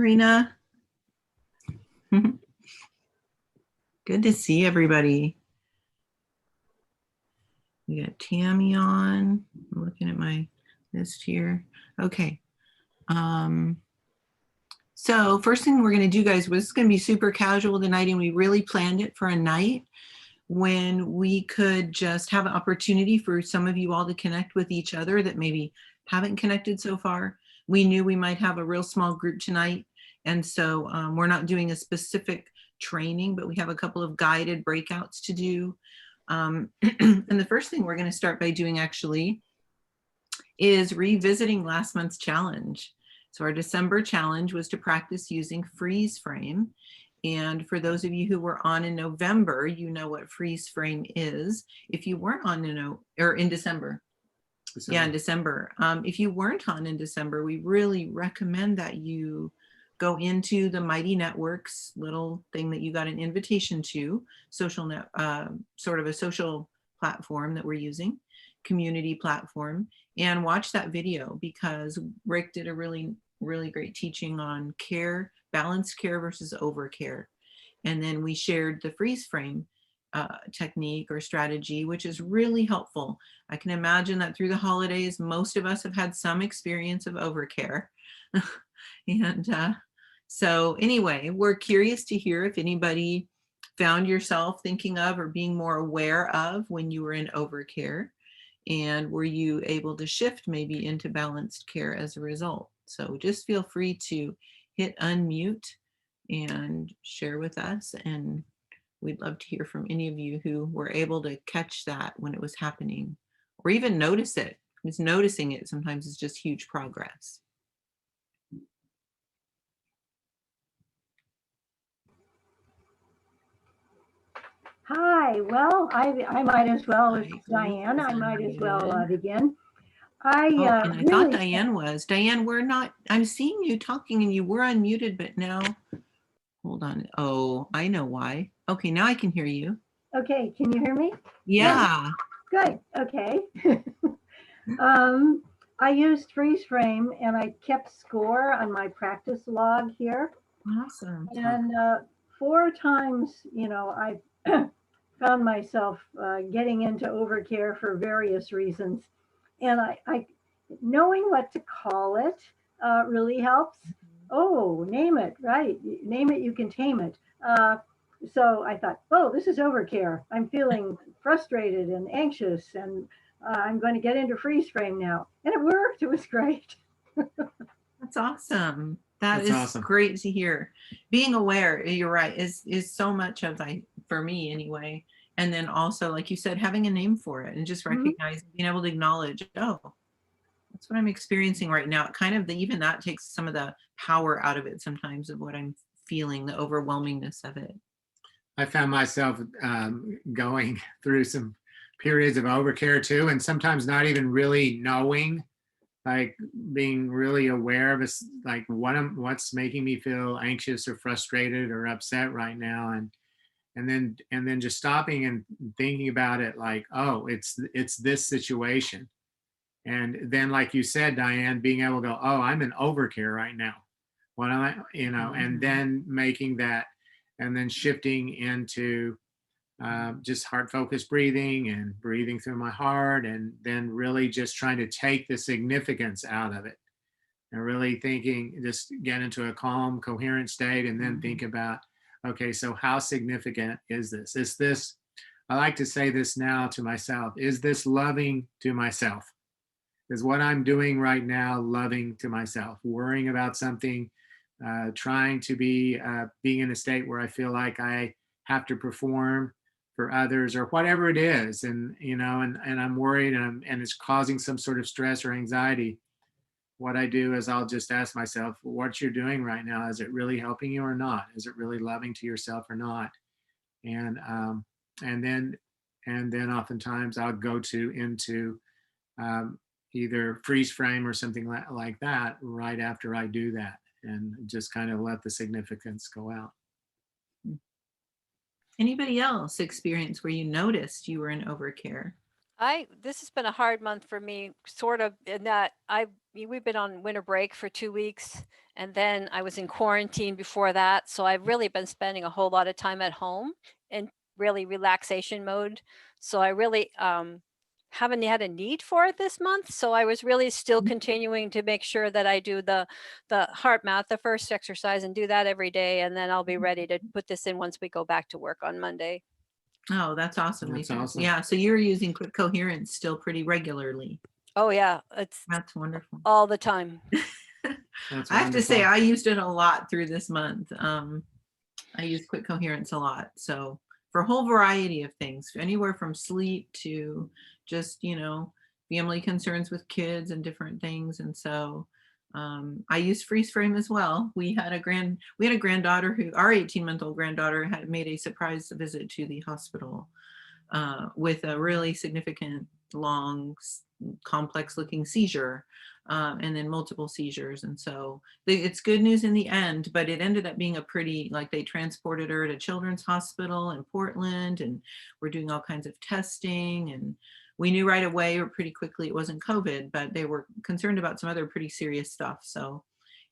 Marina. Good to see everybody. We got Tammy on. I'm looking at my list here. Okay. So first thing we're going to do, guys, was it's going to be super casual tonight, and we really planned it for a night when we could just have an opportunity for some of you all to connect with each other that maybe haven't connected so far. We knew we might have a real small group tonight, and so we're not doing a specific training, but we have a couple of guided breakouts to do. And the first thing we're going to start by doing actually is revisiting last month's challenge. So our December challenge was to practice using freeze frame. And for those of you who were on in November, you know what freeze frame is. If you weren't on in December. Yeah, in December. If you weren't on in December, we really recommend that you go into the Mighty Networks little thing that you got an invitation to, social net, sort of a social platform that we're using, community platform, and watch that video, because Rick did a really great teaching on care, balanced care versus overcare. And then we shared the freeze frame technique or strategy, which is really helpful. I can imagine that through the holidays, most of us have had some experience of overcare. And so anyway, we're curious to hear if anybody found yourself thinking of or being more aware of when you were in overcare, and were you able to shift maybe into balanced care as a result. So just feel free to hit unmute and share with us, and we'd love to hear from any of you who were able to catch that when it was happening, or even notice it. Because noticing it sometimes is just huge progress. Hi, well, I might as well, it's Diane, I might as well begin. And I thought Diane was. Diane, we're not, I'm seeing you talking and you were unmuted, but now, hold on. Oh, I know why. Okay, now I can hear you. Okay, can you hear me? Yeah. Good, okay. I used freeze frame and I kept score on my practice log here. Awesome. And 4 times, I found myself getting into overcare for various reasons. And I knowing what to call it really helps. Oh, name it, right. Name it, you can tame it. So I thought, oh, this is overcare. I'm feeling frustrated and anxious, and I'm going to get into freeze frame now. And it worked. It was great. That's awesome. That's awesome. Great to hear. Being aware, you're right, is so much of, for me anyway. And then also, like you said, having a name for it and just recognizing, being able to acknowledge, oh, that's what I'm experiencing right now. It kind of, even that takes some of the power out of it sometimes, of what I'm feeling, the overwhelmingness of it. I found myself going through some periods of overcare too, and sometimes not even really knowing, like being really aware of like what's making me feel anxious or frustrated or upset right now, and then just stopping and thinking about it, like, oh, it's this situation. And then, like you said, Diane, being able to go, oh, I'm in overcare right now. What am I, and then making that, and then shifting into just heart focused breathing and breathing through my heart, and then really just trying to take the significance out of it and really thinking, just get into a calm, coherent state, and then think about, okay, so how significant is this? Is this, I like to say this now to myself, is this loving to myself? Is what I'm doing right now loving to myself? Worrying about something, trying to be, being in a state where I feel like I have to perform for others or whatever it is, and and I'm worried, and it's causing some sort of stress or anxiety. What I do is I'll just ask myself, what you're doing right now, is it really helping you or not? Is it really loving to yourself or not? And then oftentimes I'll go into either freeze frame or something like that right after I do that, and just kind of let the significance go out. Anybody else experience where you noticed you were in overcare? This has been a hard month for me, sort of, in that we've been on winter break for 2 weeks, and then I was in quarantine before that. So I've really been spending a whole lot of time at home in really relaxation mode. So I really haven't had a need for it this month. So I was really still continuing to make sure that I do the heart math, the first exercise, and do that every day, and then I'll be ready to put this in once we go back to work on Monday. Oh, that's awesome, That's Lisa. awesome. Yeah, so you're using Quick Coherence still pretty regularly. Oh yeah, it's That's wonderful. all the time. That's I have to say, wonderful. I used it a lot through this month. I use Quick Coherence a lot. So for a whole variety of things, anywhere from sleep to just, family concerns with kids and different things. And so I use Freeze Frame as well. We had a granddaughter our 18-month-old granddaughter had made a surprise visit to the hospital with a really significant, long, complex looking seizure, and then multiple seizures. And so it's good news in the end, but it ended up being they transported her to Children's Hospital in Portland, and we're doing all kinds of testing. And we knew right away or pretty quickly it wasn't COVID, but they were concerned about some other pretty serious stuff. So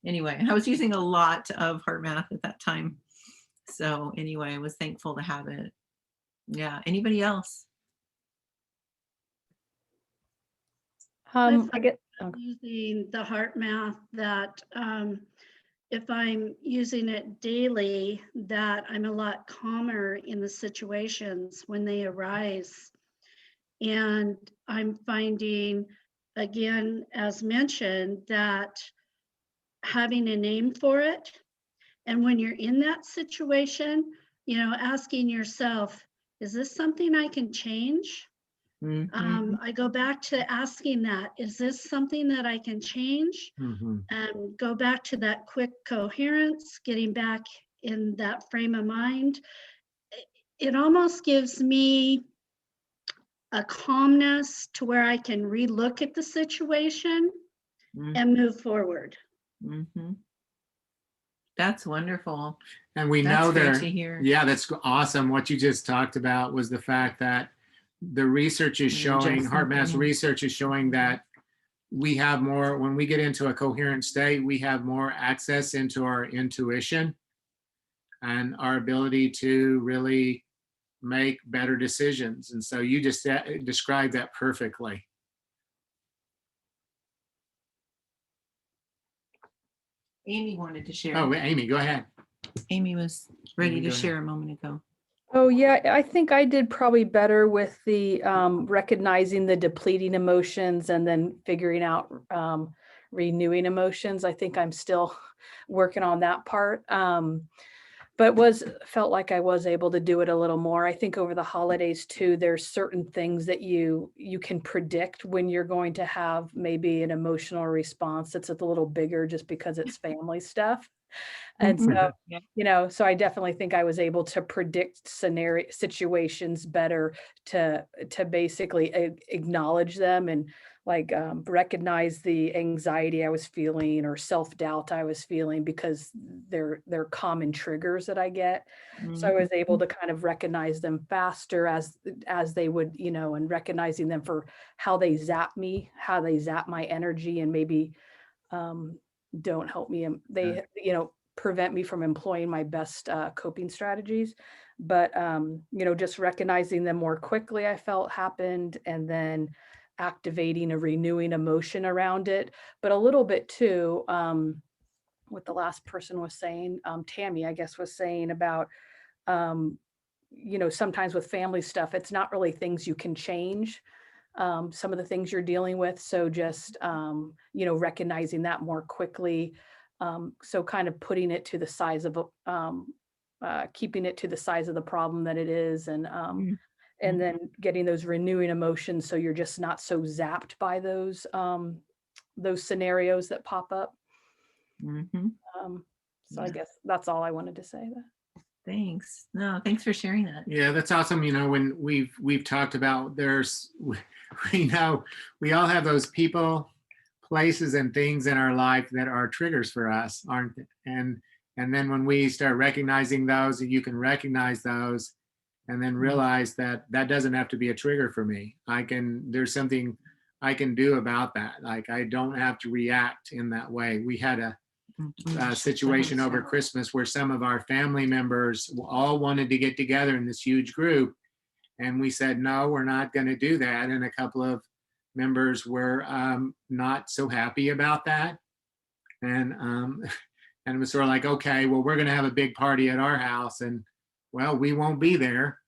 anyway, I was using a lot of HeartMath at that time. So anyway, I was thankful to have it. Yeah. Anybody else? I get I'm using the heart math that if I'm using it daily, that I'm a lot calmer in the situations when they arise. And I'm finding, again, as mentioned, that having a name for it, and when you're in that situation, asking yourself, is this something I can change? Mhm. I go back to asking that, is this something that I can change? Mhm. And go back to that quick coherence, getting back in that frame of mind. It almost gives me a calmness to where I can relook at the situation and move forward. Mm-hmm. That's wonderful. And we That's know great there, to hear. yeah, that's awesome. What you just talked about was the fact that the research is showing, Just HeartMath's something. research is showing that we have more, when we get into a coherent state, we have more access into our intuition and our ability to really make better decisions. And so you just described that perfectly. Amy wanted to share. Oh, Amy, go ahead. Amy was ready Amy, to go ahead. share a moment ago. Oh yeah, I think I did probably better with the recognizing the depleting emotions and then figuring out renewing emotions. I think I'm still working on that part. But felt like I was able to do it a little more. I think over the holidays too, there's certain things that you can predict when you're going to have maybe an emotional response that's a little bigger just because it's family stuff. And so, so I definitely think I was able to predict situations better to basically acknowledge them and recognize the anxiety I was feeling or self-doubt I was feeling, because they're common triggers that I get. So I was able to kind of recognize them faster as they would, and recognizing them for how they zap me, how they zap my energy, and maybe don't help me. They, prevent me from employing my best coping strategies. But, just recognizing them more quickly, I felt happened, and then activating a renewing emotion around it. But a little bit too, what the last person was saying, Tammy, I guess, was saying about, sometimes with family stuff, it's not really things you can change. Some of the things you're dealing with. So just, recognizing that more quickly. So kind of putting it to the size of, keeping it to the size of the problem that it is. And then getting those renewing emotions, so you're just not so zapped by those scenarios that pop up. So I guess that's all I wanted to say. Thanks. No, thanks for sharing that. Yeah, that's awesome. When we've talked about, we know we all have those people, places, and things in our life that are triggers for us, aren't they? And then when we start recognizing those, and you can recognize those, and then realized that that doesn't have to be a trigger for me. There's something I can do about that. Like, I don't have to react in that way. We had a situation over Christmas where some of our family members all wanted to get together in this huge group. And we said, no, we're not going to do that. And a couple of members were not so happy about that. And it was sort of like, okay, well, we're going to have a big party at our house, and well, we won't be there,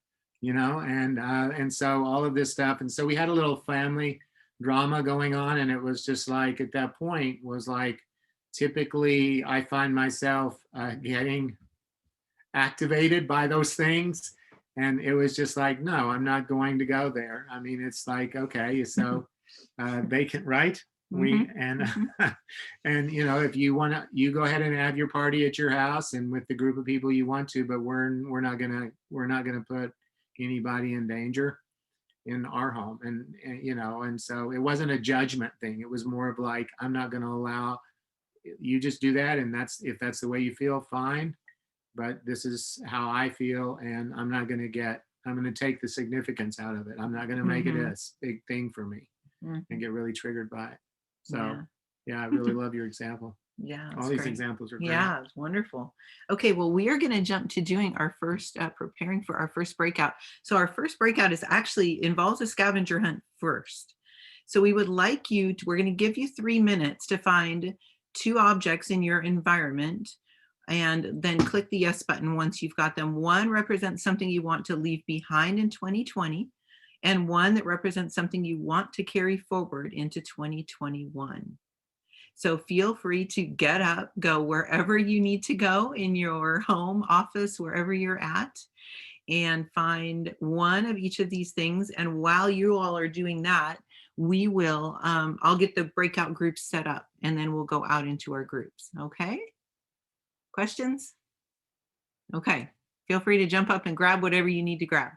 and so all of this stuff. And so we had a little family drama going on. And it was just like, at that point was like, typically I find myself getting activated by those things. And it was just like, no, I'm not going to go there. I mean, it's like, okay, so they can, right? And if you want to, you go ahead and have your party at your house and with the group of people you want to, but we're not gonna put anybody in danger in our home. And so it wasn't a judgment thing. It was more of like, I'm not going to allow you just do that. And if that's the way you feel, fine. But this is how I feel. And I'm going to take the significance out of it. I'm not going to make it a big thing for me and get really triggered by it. So yeah, I really love your example. Yeah. All these examples are great. Yeah, it's wonderful. Okay, well, we are going to jump to doing our first, preparing for our first breakout. So our first breakout is actually involves a scavenger hunt first. So we would like you to, we're going to give you 3 minutes to find 2 objects in your environment, and then click the yes button once you've got them. One represents something you want to leave behind in 2020, and one that represents something you want to carry forward into 2021. So feel free to get up, go wherever you need to go in your home, office, wherever you're at, and find one of each of these things. And while you all are doing that, we will, I'll get the breakout groups set up, and then we'll go out into our groups. Okay? Questions? Okay. Feel free to jump up and grab whatever you need to grab.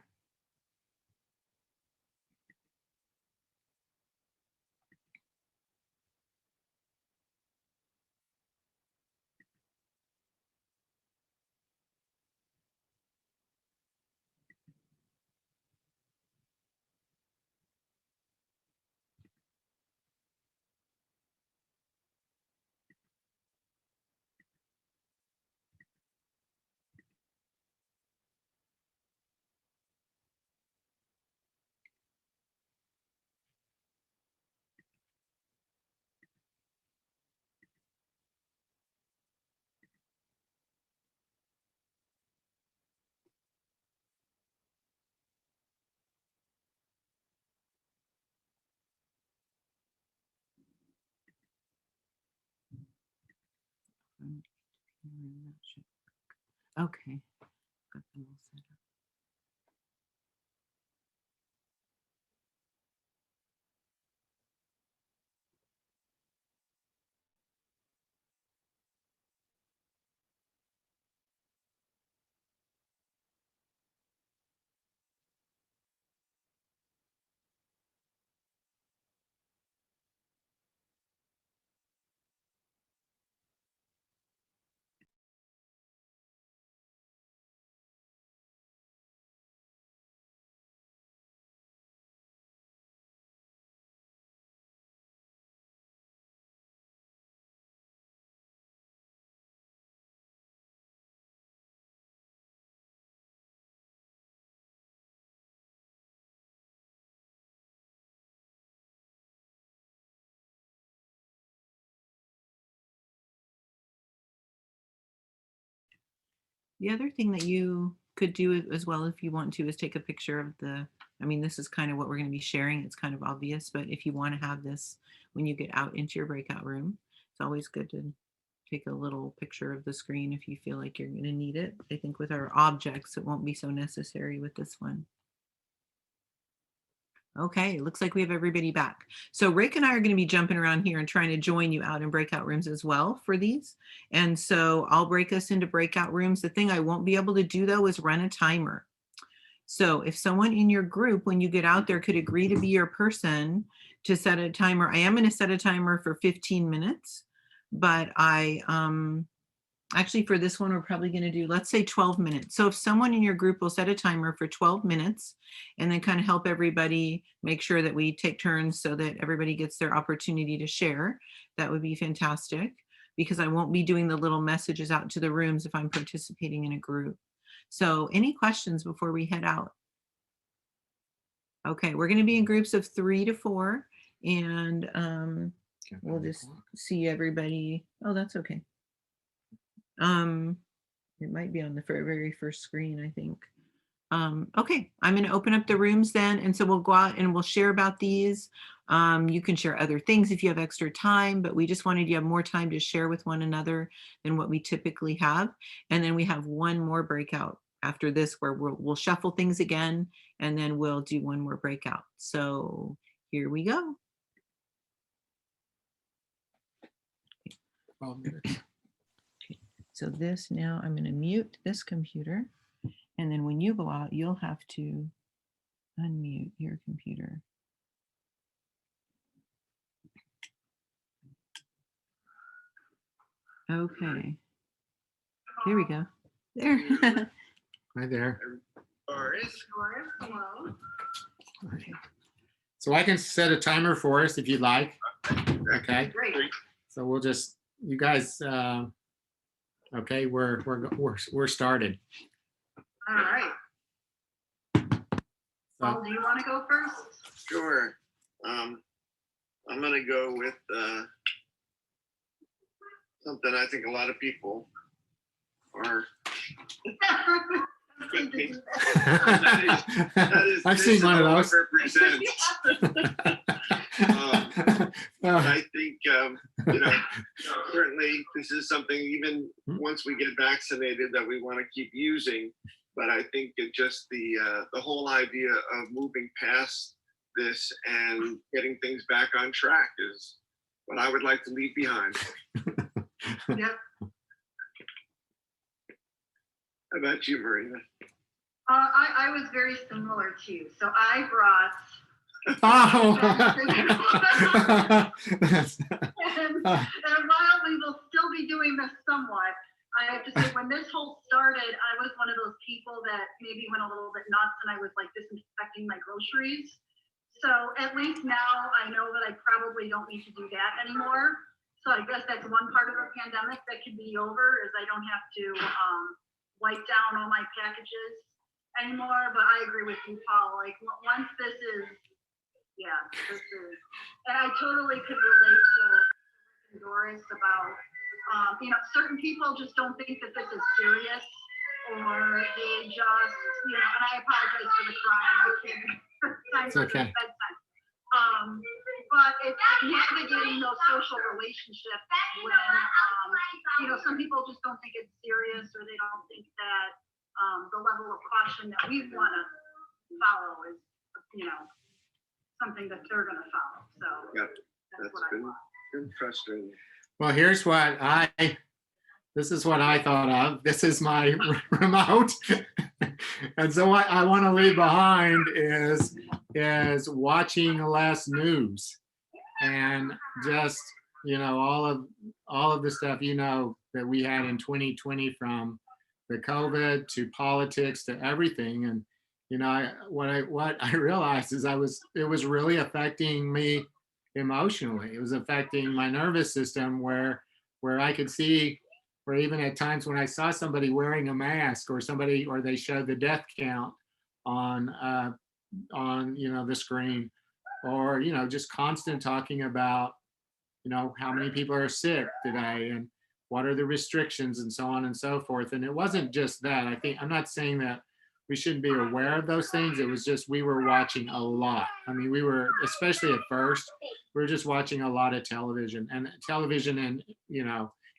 Okay. Got them all set up. The other thing that you could do as well, if you want to, is take a picture of this is kind of what we're going to be sharing. It's kind of obvious, but if you want to have this when you get out into your breakout room, it's always good to take a little picture of the screen if you feel like you're going to need it. I think with our objects, it won't be so necessary with this one. Okay, looks like we have everybody back. So Rick and I are going to be jumping around here and trying to join you out in breakout rooms as well for these. And so I'll break us into breakout rooms. The thing I won't be able to do though is run a timer. So if someone in your group, when you get out there, could agree to be your person to set a timer, I am going to set a timer for 15 minutes, but I Actually, for this one, we're probably going to do, let's say 12 minutes. So if someone in your group will set a timer for 12 minutes and then kind of help everybody make sure that we take turns so that everybody gets their opportunity to share, that would be fantastic, because I won't be doing the little messages out to the rooms if I'm participating in a group. So any questions before we head out? Okay, we're going to be in groups of 3 to 4, and we'll just see everybody. Oh, that's okay. It might be on the very first screen, I think. Okay, I'm going to open up the rooms then, and so we'll go out and we'll share about these. You can share other things if you have extra time, but we just wanted you to have more time to share with one another than what we typically have. And then we have one more breakout after this where we'll shuffle things again, and then we'll do one more breakout. So here we go. 12 minutes. So this now, I'm going to mute this computer. And then when you go out, you'll have to unmute your computer. Okay. Here we go. There. Right there. Doris. Hello. Okay. So I can set a timer for us if you'd like. Okay. Great. So we'll just, you guys, okay, we're started. All right. Paul, So, do you want to go first? Sure. I'm gonna go with something I think a lot of people are thinking. That is I've seen one of those. represents. I think, certainly this is something even once we get vaccinated that we want to keep using. But I think it just the whole idea of moving past this and getting things back on track is what I would like to leave behind. Yep. How about you, Marina? I was very similar to you. So I brought, Oh. and while we will still be doing this somewhat, I have to say when this whole started, I was one of those people that maybe went a little bit nuts and I was like disinfecting my groceries. So at least now I know that I probably don't need to do that anymore. So I guess that's one part of the pandemic that could be over, is I don't have to wipe down all my packages anymore. But I agree with you, Paul. Like once this is, this is, and I totally could relate to Doris about, certain people just don't think that this is serious, or they just, and I apologize for the crying. It's okay. Bedtime. But it's navigating those social relationships when, some people just don't think it's serious, or they don't think that the level of caution that we want to follow is, something that they're going to follow. So Yep, that's what I want. been frustrating. Well, here's what this is what I thought of. This is my remote. And so what I want to leave behind is watching less news, and just, all of the stuff, that we had in 2020, from the COVID to politics to everything. And, what I realized is it was really affecting me emotionally. It was affecting my nervous system, where I could see, where even at times when I saw somebody wearing a mask, or they showed the death count on the screen, or just constant talking about how many people are sick today, and what are the restrictions, and so on and so forth. And it wasn't just that. I'm not saying that we shouldn't be aware of those things. It was just, we were watching a lot. I mean, we were, especially at first, we were just watching a lot of television, and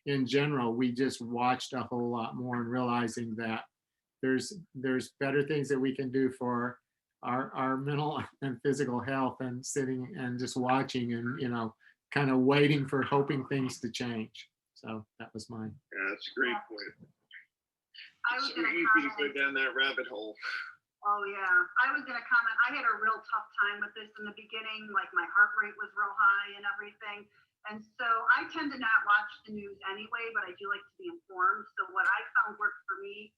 in general, we just watched a whole lot more, and realizing that there's better things that we can do for our mental and physical health, and sitting and just watching, and kind of waiting for, hoping things to change. So that was mine. Yeah, that's a great point. I was It's going so to easy to go comment. down that rabbit hole. Oh, yeah. I was going to comment. I had a real tough time with this in the beginning. Like, my heart rate was real high and everything. And so I tend to not watch the news anyway, but I do like to be informed. So what I found worked for me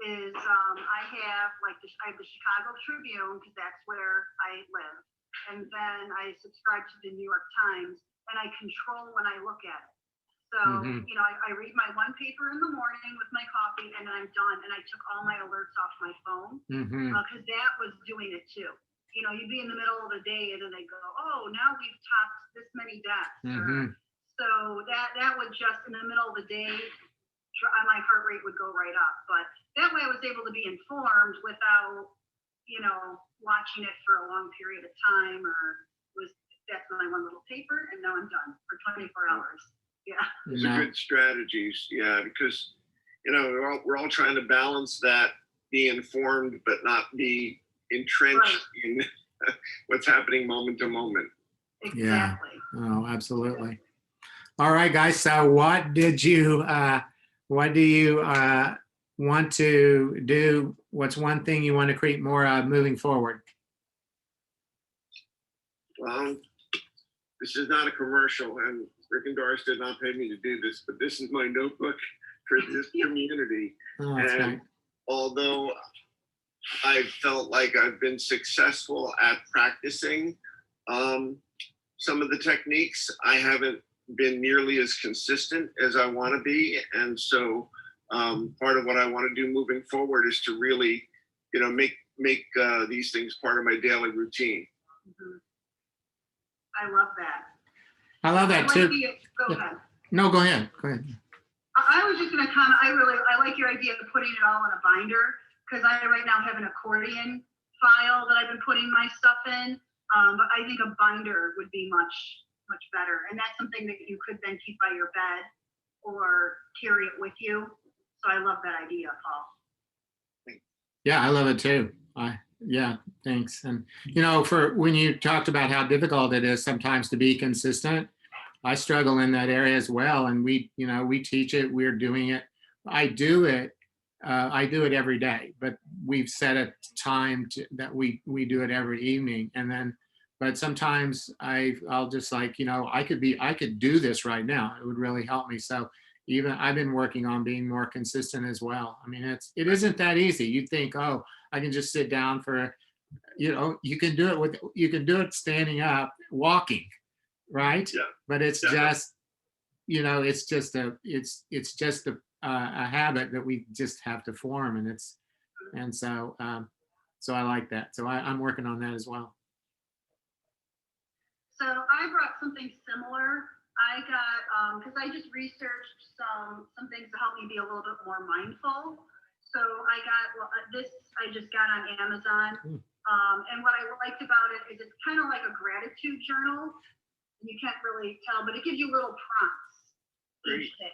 is I have the Chicago Tribune, because that's where I live. And then I subscribe to the New York Times, and I control when I look at it. So, you know, I read my one paper in the morning with my coffee, and then I'm done. And I took all my alerts off my phone because that was doing it too. You know, you'd be in the middle of the day and then they go, oh, now we've topped this many deaths. So that would just in the middle of the day, my heart rate would go right up. But that way I was able to be informed without, you know, watching it for a long period of time, or that's my one little paper and now I'm done for 24 hours. Yeah. Those are good strategies. Yeah, because, you know, we're all trying to balance that, be informed, but not be entrenched in what's happening moment to moment. Exactly. Yeah. Oh, absolutely. All right, guys. So what do you want to do? What's one thing you want to create more of moving forward? Well, this is not a commercial, and Rick and Doris did not pay me to do this, but this is my notebook for this community. Oh, that's And right. although I felt like I've been successful at practicing some of the techniques, I haven't been nearly as consistent as I want to be. And so part of what I want to do moving forward is to really, you know, make these things part of my daily routine. I love that. I love that too. Go ahead. No, go ahead. Go ahead. I was just going to comment. I like your idea of putting it all in a binder, because I right now have an accordion file that I've been putting my stuff in. But I think a binder would be much better. And that's something that you could then keep by your bed or carry it with you. So I love that idea, Paul. Yeah, I love it too. Yeah, thanks. And, you know, for when you talked about how difficult it is sometimes to be consistent, I struggle in that area as well. And we teach it, we're doing it. I do it every day, but we've set a time that we do it every evening. And then, but sometimes I'll just like, you know, I could do this right now. It would really help me. So even I've been working on being more consistent as well. I mean, it isn't that easy. You think, oh, I can just sit down for, you know, you can do it standing up, walking, right? Yeah. But it's Yeah. just, you know, it's just a habit that we just have to form, and so I like that. So I'm working on that as well. So I brought something similar. I got, because I just researched some things to help me be a little bit more mindful. So I got this, I just got on Amazon. And what I liked about it is it's kind of like a gratitude journal. You can't really tell, but it gives you little prompts each day.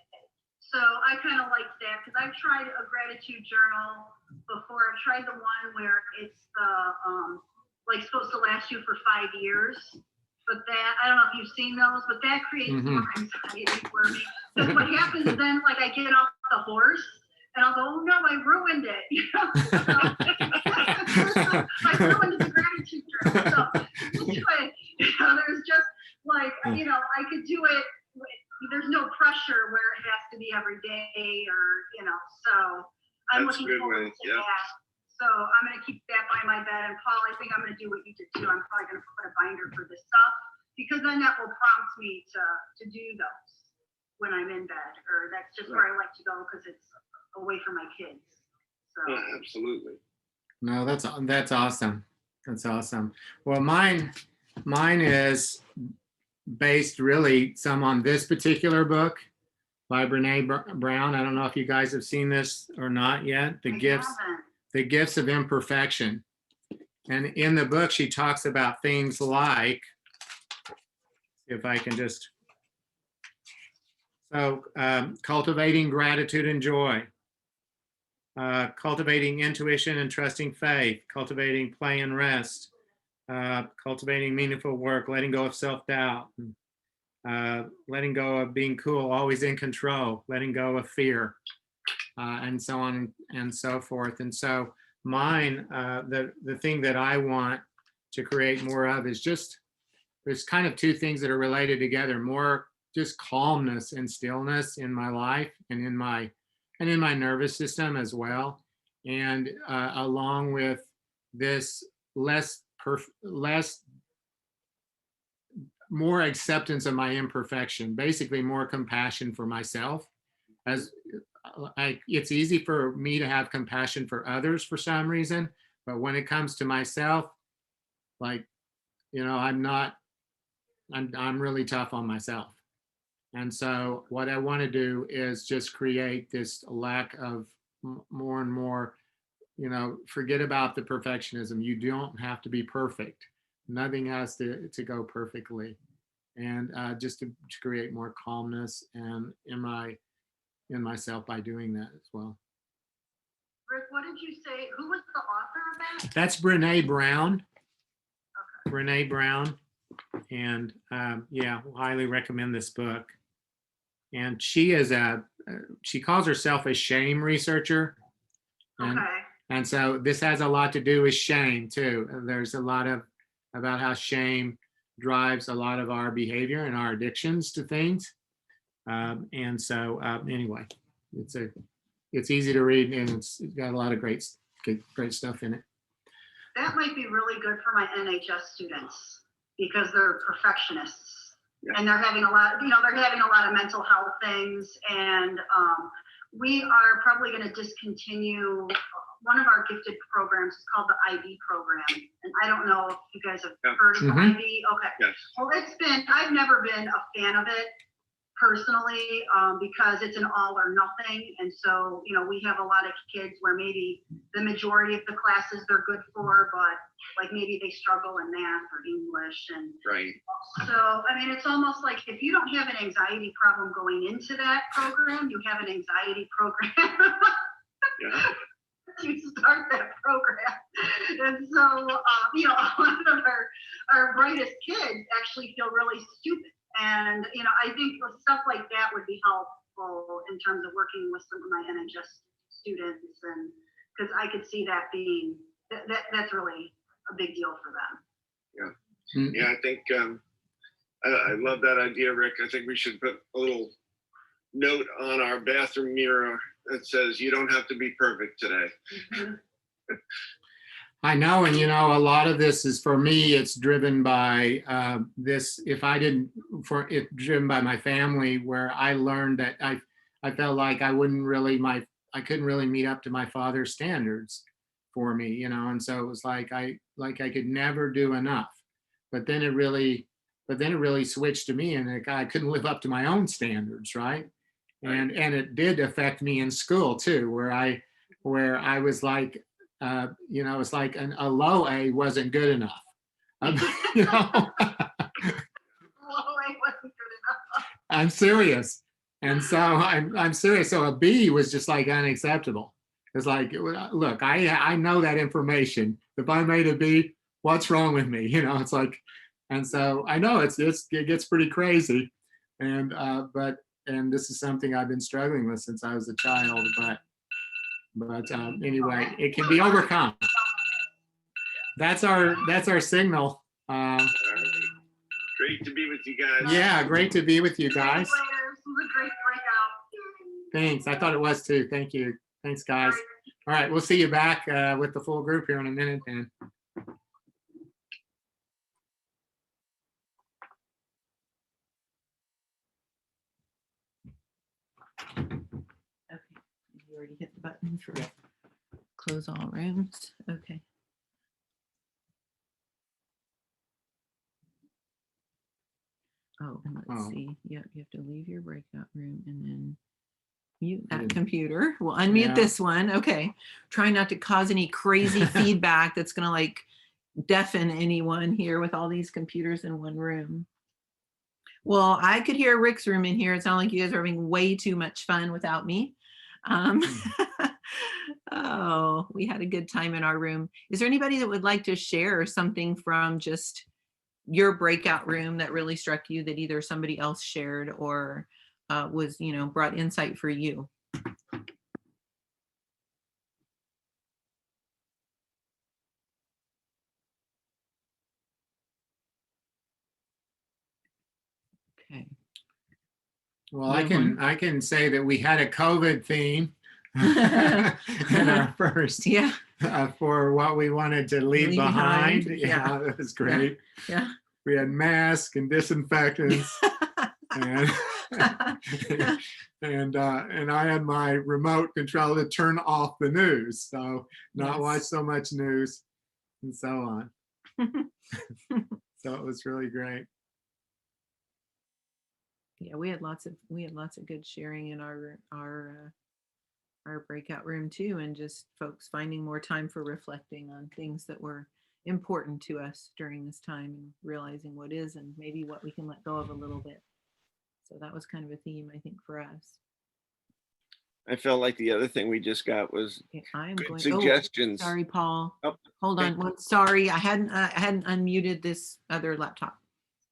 So I kind of liked that because I've tried a gratitude journal before. I've tried the one where it's like supposed to last you for 5 years. But that, I don't know if you've seen those, but that creates more anxiety for me. Because what happens then, like I get off the horse and I'll go, oh no, I ruined it. You know? I ruined the gratitude journal. So anyway, you know, there's just like, you know, I could do it. There's no pressure where it has to be every day or, you know, so I'm That's a looking good forward way, to yeah. that. So I'm going to keep that by my bed. And Paul, I think I'm going to do what you did too. I'm probably going to put a binder for this stuff because then that will prompt me to do those when I'm in bed, or that's just where I like to go because it's away from my kids. So Yeah, absolutely. No, that's awesome. That's awesome. Well, mine is based really some on this particular book by Brene Brown. I don't know if you guys have seen this or not yet. The Gifts of Imperfection. And in the book, she talks about things like, if I can just, cultivating gratitude and joy, cultivating intuition and trusting faith, cultivating play and rest, cultivating meaningful work, letting go of self-doubt, letting go of being cool, always in control, letting go of fear, and so on and so forth. And so mine, the thing that I want to create more of is just, there's kind of two things that are related together, more just calmness and stillness in my life and in my nervous system as well. And along with this more acceptance of my imperfection, basically more compassion for myself. As it's easy for me to have compassion for others for some reason, but when it comes to myself, like, I'm really tough on myself. And so what I want to do is just create this lack of more and more, forget about the perfectionism. You don't have to be perfect. Nothing has to go perfectly. And just to create more calmness and in myself by doing that as well. Rick, what did you say? Who was the author of that? That's Brene Brown. Okay. Brene Brown. And yeah, we'll highly recommend this book. And she calls herself a shame researcher. And, Okay. and so this has a lot to do with shame too. There's a lot about how shame drives a lot of our behavior and our addictions to things. And so anyway, it's easy to read, and it's got a lot of great stuff in it. That might be really good for my NHS students because they're perfectionists. Yeah. And they're having a lot of mental health things. And we are probably going to discontinue one of our gifted programs. Is called the IB program. And I don't know if you guys have heard of the IB. Okay. Yes. Well, I've never been a fan of it personally, because it's an all or nothing. And so, we have a lot of kids where maybe the majority of the classes they're good for, but like maybe they struggle in math or English. And right. So, it's almost like if you don't have an anxiety problem going into that program, you have an anxiety program. Yeah. You start that program. And so, a lot of our brightest kids actually feel really stupid. And, I think stuff like that would be helpful in terms of working with some of my NHS students. And because I could see that being, that's really a big deal for them. Yeah. Mm-hmm. Yeah, I think I love that idea, Rick. I think we should put a little note on our bathroom mirror that says, you don't have to be perfect today. Mm-hmm. I know, and a lot of this is, for me, it's driven by driven by my family, where I learned that I felt like I couldn't really meet up to my father's standards for me, and so it was like I could never do enough. But then it really switched to me, and I couldn't live up to my own standards, right? And it did affect me in school too, where I was like, it's like a low A wasn't good enough. Low A wasn't good enough. I'm serious. And so I'm serious. So a B was just like unacceptable. It's like, look, I know that information. If I made a B, what's wrong with me? It's like, and so I know it gets pretty crazy. And this is something I've been struggling with since I was a child, but anyway, it can be overcome. That's our signal. Great to be with you guys. Yeah, great to be with you guys. This was a great breakout. Thanks. I thought it was too. Thank you. Thanks, guys. All right, we'll see you back with the full group here in a minute then. You already hit the button for close all rooms. Okay. Oh, and let's see. Yep, you have to leave your breakout room and then mute that computer. We'll unmute this one. Okay. Try not to cause any crazy feedback that's going to like deafen anyone here with all these computers in one room. Well, I could hear Rick's room in here. It sounded like you guys are having way too much fun without me. Oh, we had a good time in our room. Is there anybody that would like to share something from just your breakout room that really struck you, that either somebody else shared or was, brought insight for you? Okay. Well, You have I can say that we had a COVID theme in our first Yeah, for what we wanted to leave Leave behind. behind, Yeah, that was great. yeah. We had masks and disinfectants, and and I had my remote control to turn off the news, so not watch Yes. so much news and so on. So it was really great. Yeah, we had lots of good sharing in our breakout room too, and just folks finding more time for reflecting on things that were important to us during this time and realizing what is and maybe what we can let go of a little bit. So that was kind of a theme, I think, for us. I felt like the other thing we just got was Okay, I'm good going. suggestions. Oh, sorry, Paul. Oh, Hold okay. on. Well, sorry, I hadn't unmuted this other laptop.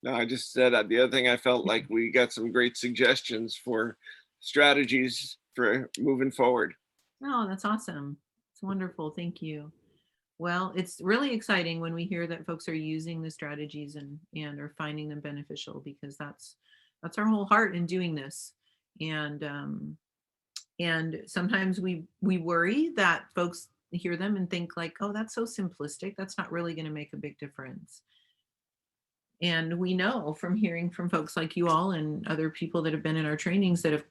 No, I just said the other thing I felt like we got some great suggestions for strategies for moving forward. Oh, that's awesome. It's wonderful. Thank you. Well, it's really exciting when we hear that folks are using the strategies and are finding them beneficial, because that's our whole heart in doing this. And sometimes we worry that folks hear them and think like, oh, that's so simplistic. That's not really going to make a big difference. And we know from hearing from folks like you all and other people that have been in our trainings that have,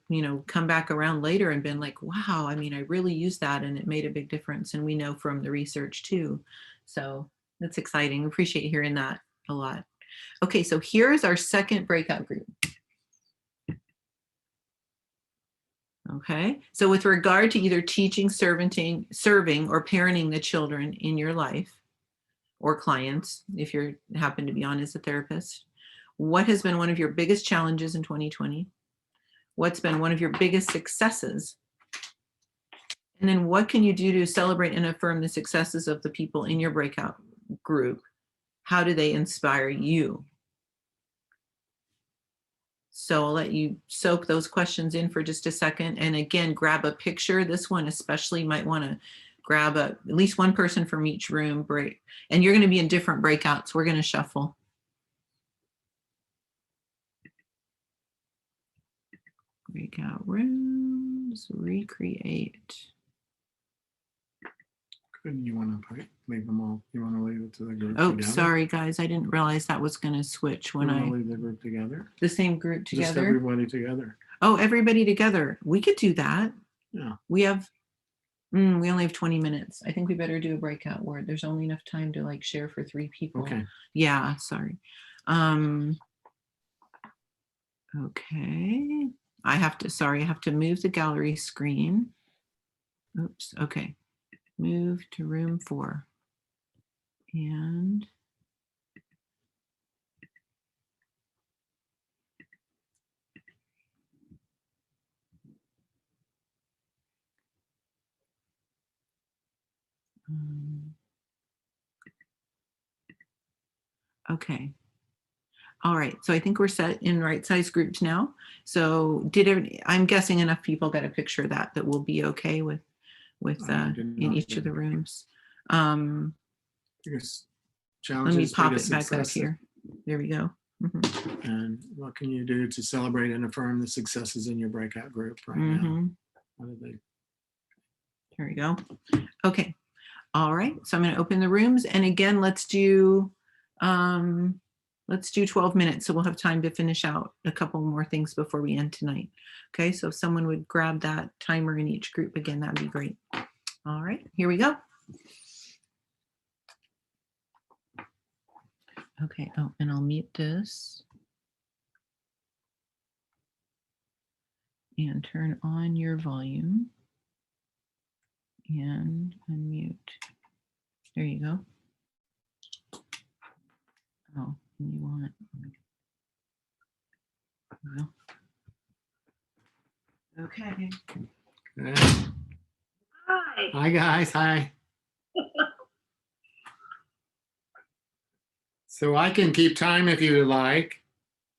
come back around later and been like, wow, I mean, I really used that and it made a big difference. And we know from the research too. So that's exciting. Appreciate hearing that a lot. Okay, so here's our second breakout group. Okay, so with regard to either teaching, serving, or parenting the children in your life, or clients, if you happen to be on as a therapist, what has been one of your biggest challenges in 2020? What's been one of your biggest successes? And then what can you do to celebrate and affirm the successes of the people in your breakout group? How do they inspire you? So I'll let you soak those questions in for just a second. And again, grab a picture. This one especially might want to grab at least one person from each room break. And you're going to be in different breakouts. We're going to shuffle. Breakout rooms, recreate. Couldn't you want to leave them all? You want to leave it to the group Oh, together? sorry, guys. I didn't realize that was going to switch when You want I, to leave the group together? the same group Just together. everybody together. Oh, everybody together. We could do that. Yeah. We have, we only have 20 minutes. I think we better do a breakout where there's only enough time to like share for 3 people. Okay. Yeah, sorry. Okay. I have to move the gallery screen. Oops. Okay. Move to room 4. And okay. All right. So I think we're set in right size groups now. So I'm guessing enough people got a picture of that will be okay with in each of the rooms. Biggest Let me challenges, pop biggest it back up successes. here. There we go. Mhm. And what can you do to celebrate and affirm the successes in your breakout group right now? Mhm. How do they? Here we go. Okay. All right. So I'm going to open the rooms. And again, let's do 12 minutes. So we'll have time to finish out a couple more things before we end tonight. Okay. So if someone would grab that timer in each group again, that'd be great. All right. Here we go. Okay. Oh, and I'll mute this. And turn on your volume. And unmute. There you go. Oh, you want. Well, okay. Good. Hi. Hi guys. Hi. So I can keep time if you like.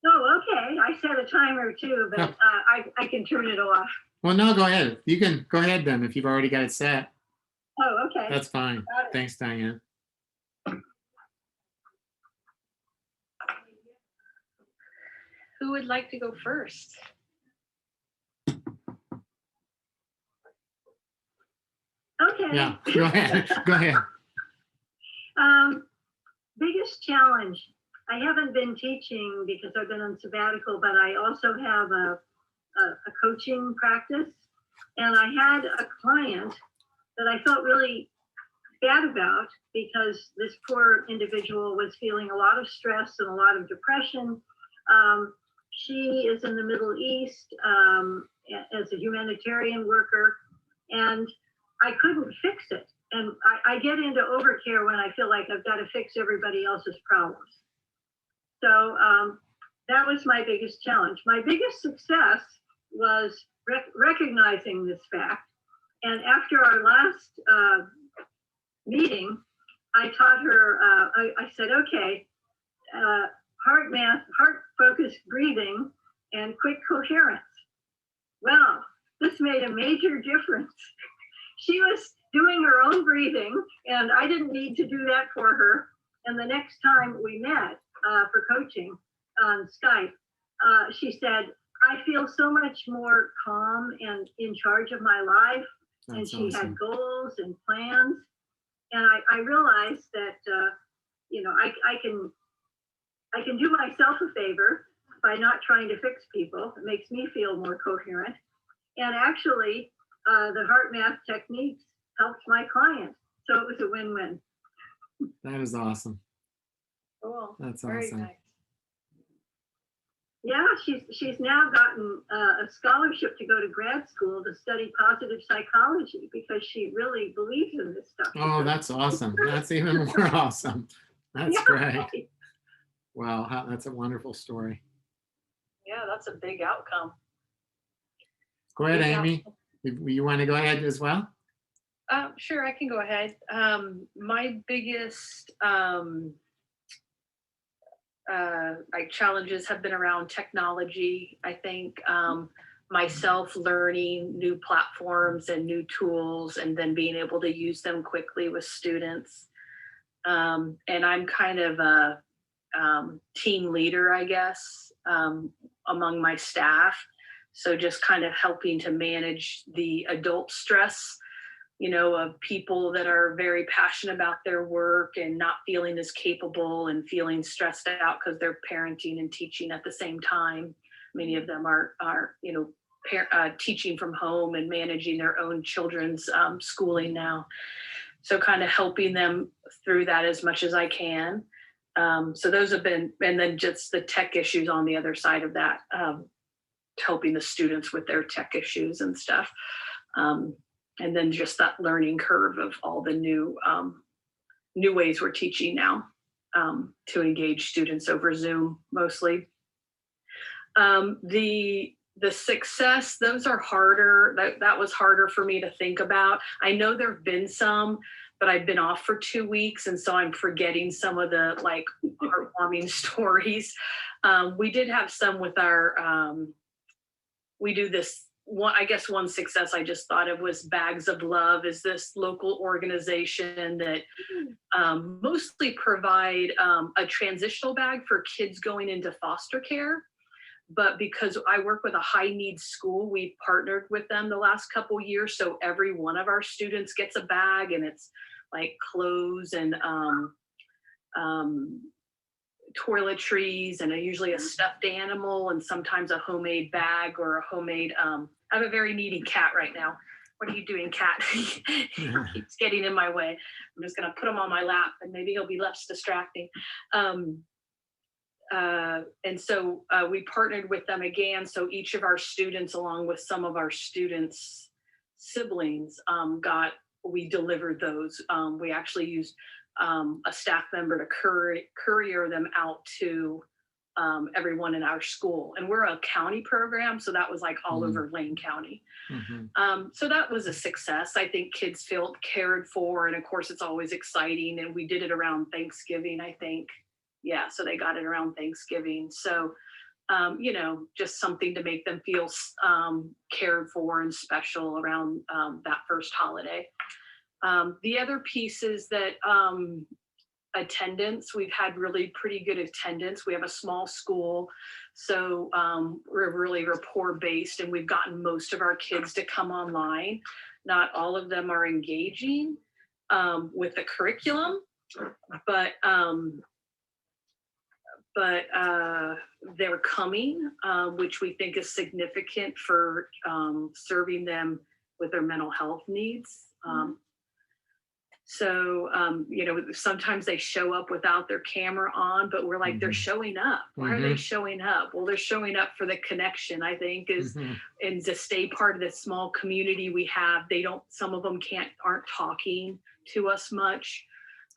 Oh, okay. I set a timer too, but I can turn it off. Well, no, go ahead. You can go ahead then if you've already got it set. Oh, okay. That's fine. Got it. Thanks, Diane. Who would like to go first? Okay. Yeah, go ahead. Go ahead. Biggest challenge. I haven't been teaching because I've been on sabbatical, but I also have a coaching practice. And I had a client that I felt really bad about because this poor individual was feeling a lot of stress and a lot of depression. She is in the Middle East as a humanitarian worker, and I couldn't fix it. And I get into overcare when I feel like I've got to fix everybody else's problems. So that was my biggest challenge. My biggest success was recognizing this fact. And after our last meeting, I taught her, I said, okay, heart math, heart focused breathing, and quick coherence. Well, this made a major difference. She was doing her own breathing, and I didn't need to do that for her. And the next time we met for coaching on Skype, she said, I feel so much more calm and in charge of my life. And That's she awesome. had goals and plans. And I realized that, you know, I can do myself a favor by not trying to fix people. It makes me feel more coherent. And actually, the heart math techniques helped my client. So it was a win-win. That is awesome. Cool. That's Very awesome. nice. Yeah, she's now gotten a scholarship to go to grad school to study positive psychology because she really believes in this stuff. Oh, that's awesome. That's even more awesome. That's Yeah. great. Wow, that's a wonderful story. Yeah, that's a big outcome. Go ahead, Yeah. Amy. You want to go ahead as well? Sure, I can go ahead. My biggest like challenges have been around technology. I think myself learning new platforms and new tools and then being able to use them quickly with students. And I'm kind of a team leader, I guess, among my staff. So just kind of helping to manage the adult stress, you know, of people that are very passionate about their work and not feeling as capable and feeling stressed out because they're parenting and teaching at the same time. Many of them are you know, teaching from home and managing their own children's schooling now. So kind of helping them through that as much as I can. So those have been, and then just the tech issues on the other side of that, helping the students with their tech issues and stuff. And then just that learning curve of all the new ways we're teaching now to engage students over Zoom mostly. The success, those are harder. That was harder for me to think about. I know there have been some, but I've been off for 2 weeks. And so I'm forgetting some of the like heartwarming stories. We did have some with our, we do this one, I guess one success I just thought of was Bags of Love is this local organization that mostly provide a transitional bag for kids going into foster care. But because I work with a high needs school, we partnered with them the last couple years. So every one of our students gets a bag, and it's like clothes and toiletries and usually a stuffed animal and sometimes a homemade bag or a homemade, I have a very needy cat right now. What are you doing, cat? He keeps getting in my way. I'm just gonna put him on my lap and maybe he'll be less distracting. And so we partnered with them again. So each of our students, along with some of our students' siblings, we delivered those. We actually used a staff member to courier them out to everyone in our school. And we're a county program, so that was like all over Lane County. So that was a success. I think kids feel cared for, and of course it's always exciting. And we did it around Thanksgiving, I think. Yeah, so they got it around Thanksgiving. So, you know, just something to make them feel cared for and special around that first holiday. The other piece is that attendance, we've had really pretty good attendance. We have a small school, so we're really rapport based, and we've gotten most of our kids to come online. Not all of them are engaging with the curriculum, but they're coming, which we think is significant for serving them with their mental health needs. So, sometimes they show up without their camera on, but we're like, they're showing up. Why are they showing up? Well, they're showing up for the connection, I think, and to stay part of this small community we have. Some of them aren't talking to us much.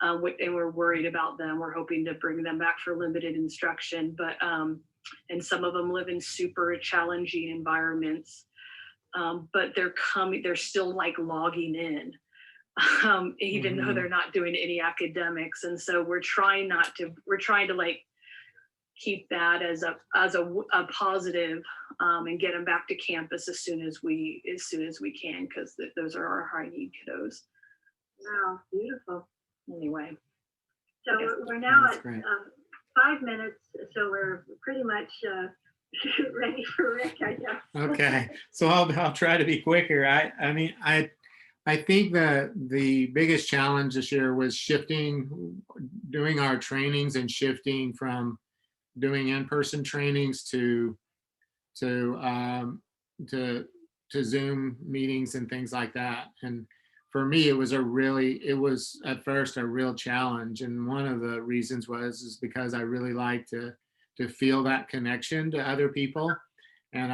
And we're worried about them. We're hoping to bring them back for limited instruction, but and some of them live in super challenging environments. But they're still like logging in, even though they're not doing any academics. And so we're trying to like keep that as a positive, and get them back to campus as soon as we can, because those are our high need kiddos. Wow, beautiful. Anyway. So Yes. we're now That's at great. 5 minutes, so we're pretty much ready for Rick, I guess. Okay, so I'll try to be quicker. I mean, I think the biggest challenge this year was doing our trainings and shifting from doing in-person trainings to Zoom meetings and things like that. And for me, it was at first a real challenge. And one of the reasons is because I really like to feel that connection to other people. And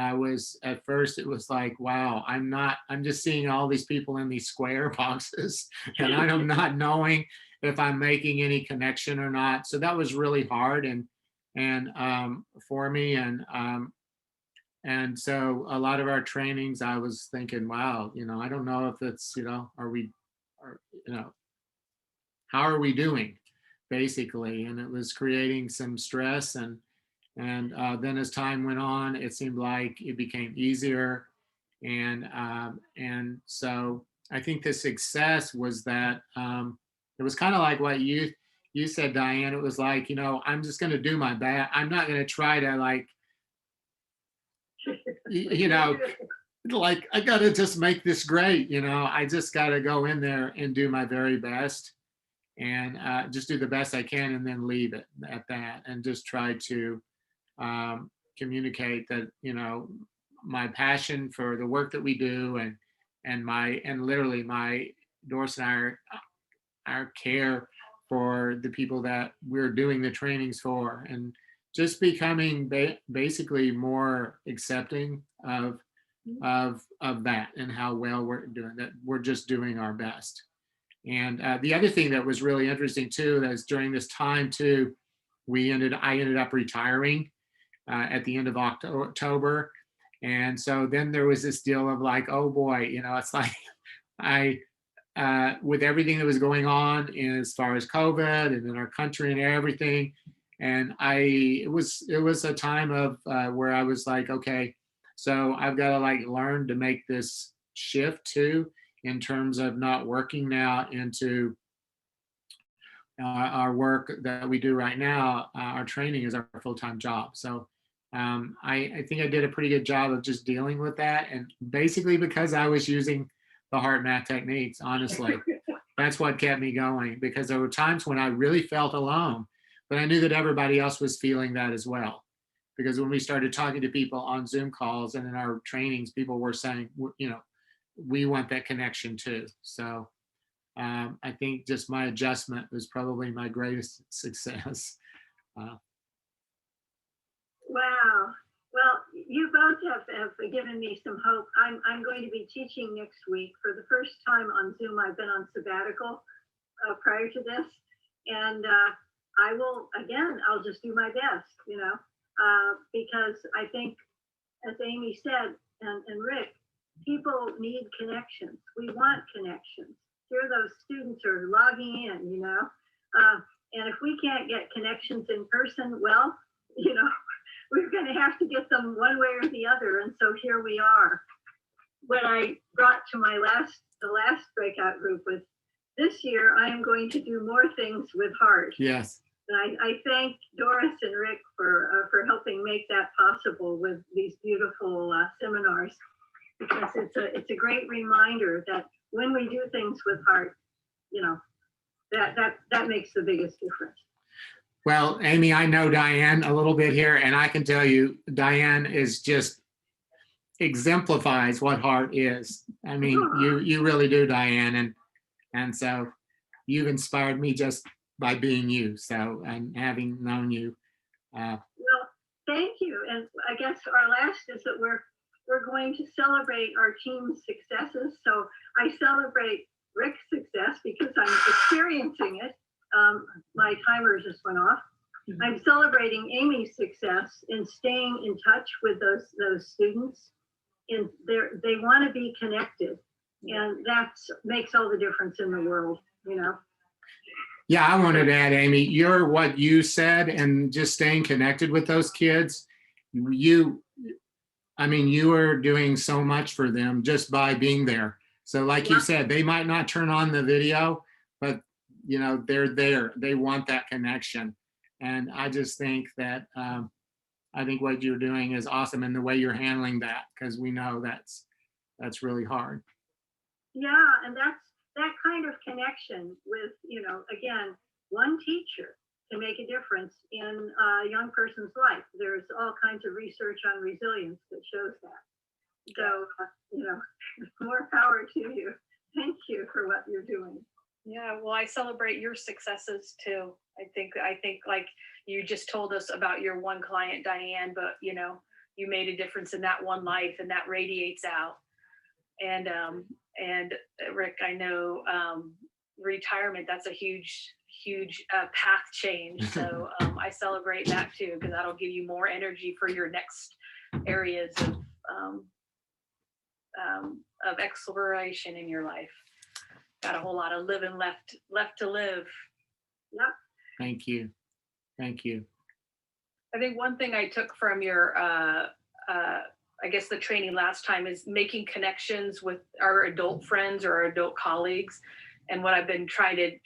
at first it was like, wow, I'm just seeing all these people in these square boxes and I'm not knowing if I'm making any connection or not. So that was really hard and for me. And so a lot of our trainings, I was thinking, wow, I don't know if it's, how are we doing basically? And it was creating some stress. And then as time went on, it seemed like it became easier. And so I think the success was that it was kind of like what you said, Diane. It was like, I'm just going to do my best. I'm not going to try to like I got to just make this great. I just got to go in there and do my very best and just do the best I can and then leave it at that and just try to communicate that, my passion for the work that we do and literally my Doris and our care for the people that we're doing the trainings for, and just becoming basically more accepting of that and how well we're doing that. We're just doing our best. And the other thing that was really interesting too, is during this time too, I ended up retiring at the end of October. And so then there was this deal of like, oh boy, it's like with everything that was going on as far as COVID and in our country and everything. And it was a time of where I was like, okay, so I've got to like learn to make this shift too, in terms of not working now into our work that we do right now. Our training is our full-time job. So I think I did a pretty good job of just dealing with that. And basically because I was using the HeartMath techniques, honestly, that's what kept me going, because there were times when I really felt alone. But I knew that everybody else was feeling that as well. Because when we started talking to people on Zoom calls and in our trainings, people were saying, we want that connection too. So I think just my adjustment was probably my greatest success. Wow. Well, you both have given me some hope. I'm going to be teaching next week for the first time on Zoom. I've been on sabbatical prior to this. And I'll just do my best, because I think, as Amy said, and Rick, people need connections. We want connections. Here those students are logging in, and if we can't get connections in person, well, we're going to have to get them one way or the other. And so here we are. What I brought to the last breakout group was, this year I am going to do more things with heart. Yes. And I thank Doris and Rick for helping make that possible with these beautiful seminars. because it's a great reminder that when we do things with heart, you know, that makes the biggest difference. Well, Amy, I know Diane a little bit here, and I can tell you, Diane is just exemplifies what heart is. I mean, you really do, Diane, and so you've inspired me just by being you. So, and having known you. Well, thank you. And I guess our last is that we're going to celebrate our team's successes. So I celebrate Rick's success because I'm experiencing it. My timer just went off. I'm celebrating Amy's success in staying in touch with those students. And they want to be connected, and that makes all the difference in the world, you know. Yeah, I wanted to add, Amy, you're what you said, and just staying connected with those kids. I mean, you are doing so much for them just by being there. So like you said, they might not turn on the video, but you know, they're there. They want that connection. And I just think that, I think what you're doing is awesome, and the way you're handling that, because we know that's really hard. Yeah, and that's that kind of connection with, you know, again, one teacher can make a difference in a young person's life. There's all kinds of research on resilience that shows that. So, you know, more power to you. Thank you for what you're doing. Yeah, well, I celebrate your successes too. I think like you just told us about your one client, Diane, but you know, you made a difference in that one life, and that radiates out. And Rick, I know retirement, that's a huge path change. So I celebrate that too, because that'll give you more energy for your next areas of exploration in your life. Got a whole lot of living left to live. Yep. Thank you. Thank you. I think one thing I took from your, I guess the training last time is making connections with our adult friends or our adult colleagues. And what I've been trying to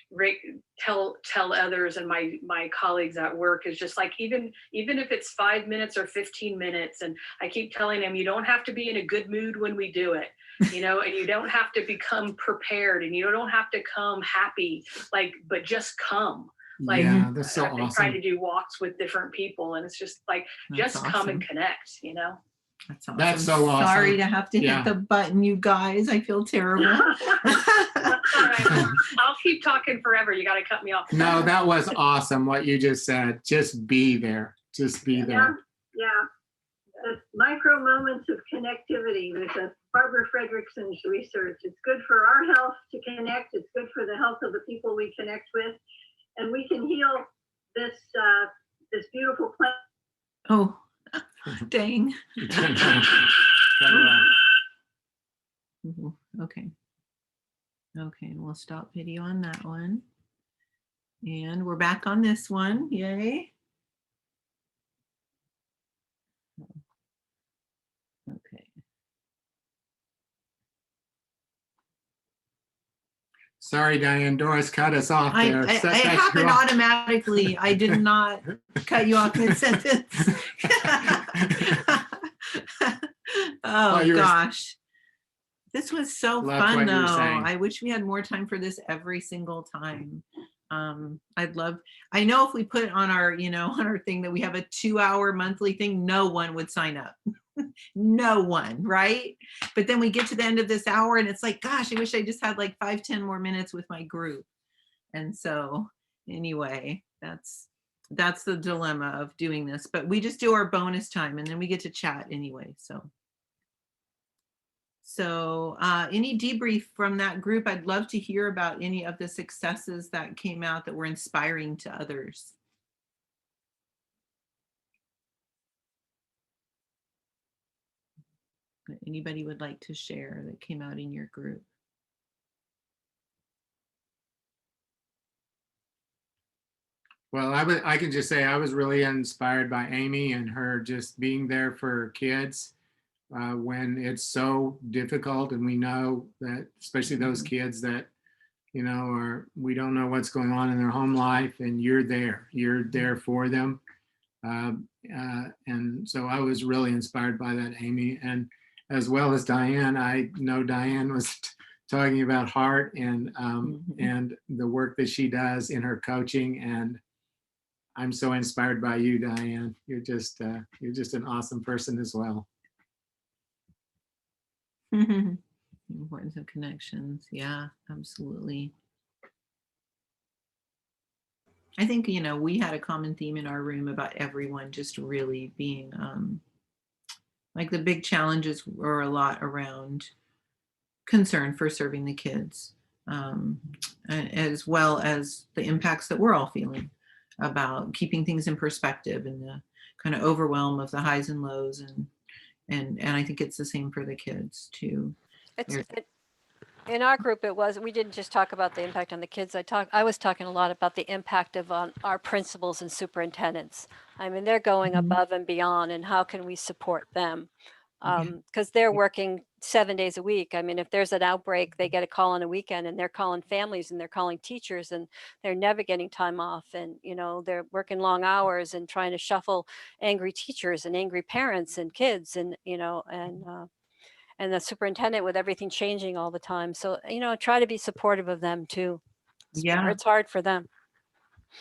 tell others and my colleagues at work is just like, even if it's 5 minutes or 15 minutes, and I keep telling them, you don't have to be in a good mood when we do it, you know, and you don't have to become prepared, and you don't have to come happy, like, but just come. Like, yeah, that's so I've been awesome. trying to do walks with different people, and it's just like, That's just come and awesome. connect, you know? That's awesome. That's so awesome. Sorry to have to Yeah. hit the button, you guys. I feel terrible. All right. I'll keep talking forever. You got to cut me off. No, that was awesome what you just said. Just be there. Just be there. Yeah. The micro moments of connectivity. There's a Barbara Fredrickson's research. It's good for our health to connect. It's good for the health of the people we connect with, and we can heal this beautiful planet. Oh, dang. Mhm. Okay. Okay, we'll stop video on that one. And we're back on this one. Yay. Okay. Sorry, Diane. Doris cut us off there. It happened automatically. I did not cut you off mid-sentence. Oh, gosh. This was so fun, though. I wish we had more time for this every single time. I know if we put on our, on our thing that we have a 2-hour monthly thing, no one would sign up. No one, right? But then we get to the end of this hour and it's like, gosh, I wish I just had like 5-10 more minutes with my group. And so anyway, that's the dilemma of doing this, but we just do our bonus time and then we get to chat anyway. So any debrief from that group? I'd love to hear about any of the successes that came out that were inspiring to others. Anybody would like to share that came out in your group? Well, I can just say I was really inspired by Amy and her just being there for kids when it's so difficult. And we know that, especially those kids that, we don't know what's going on in their home life, and you're there for them. And so I was really inspired by that, Amy. And as well as Diane. I know Diane was talking about Heart and and the work that she does in her coaching, and I'm so inspired by you, Diane. You're just an awesome person as well. The importance of connections. Yeah, absolutely. I think, you know, we had a common theme in our room about everyone just really being like the big challenges were a lot around concern for serving the kids, as well as the impacts that we're all feeling about keeping things in perspective and the kind of overwhelm of the highs and lows. And I think it's the same for the kids too. In our group, we didn't just talk about the impact on the kids. I was talking a lot about the impact of our principals and superintendents. I mean, they're going above and beyond, and how can we support them? Because they're working 7 days a week. I mean, if there's an outbreak, they get a call on a weekend, and they're calling families and they're calling teachers, and they're never getting time off. And, you know, they're working long hours and trying to shuffle angry teachers and angry parents and kids, and, you know, and the superintendent with everything changing all the time. So, you know, try to be supportive of them too. Yeah. It's hard for them.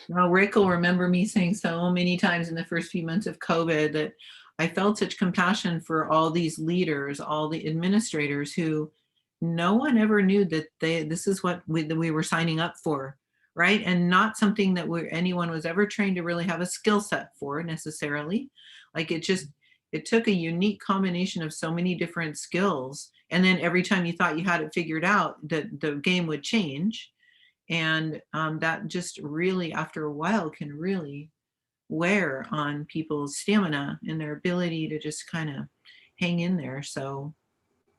Well, Rick will remember me saying so many times in the first few months of COVID that I felt such compassion for all these leaders, all the administrators who no one ever knew that this is what we were signing up for, right? And not something that anyone was ever trained to really have a skill set for necessarily. Like it took a unique combination of so many different skills. And then every time you thought you had it figured out, the game would change. And that just really, after a while, can really wear on people's stamina and their ability to just kind of hang in there. So,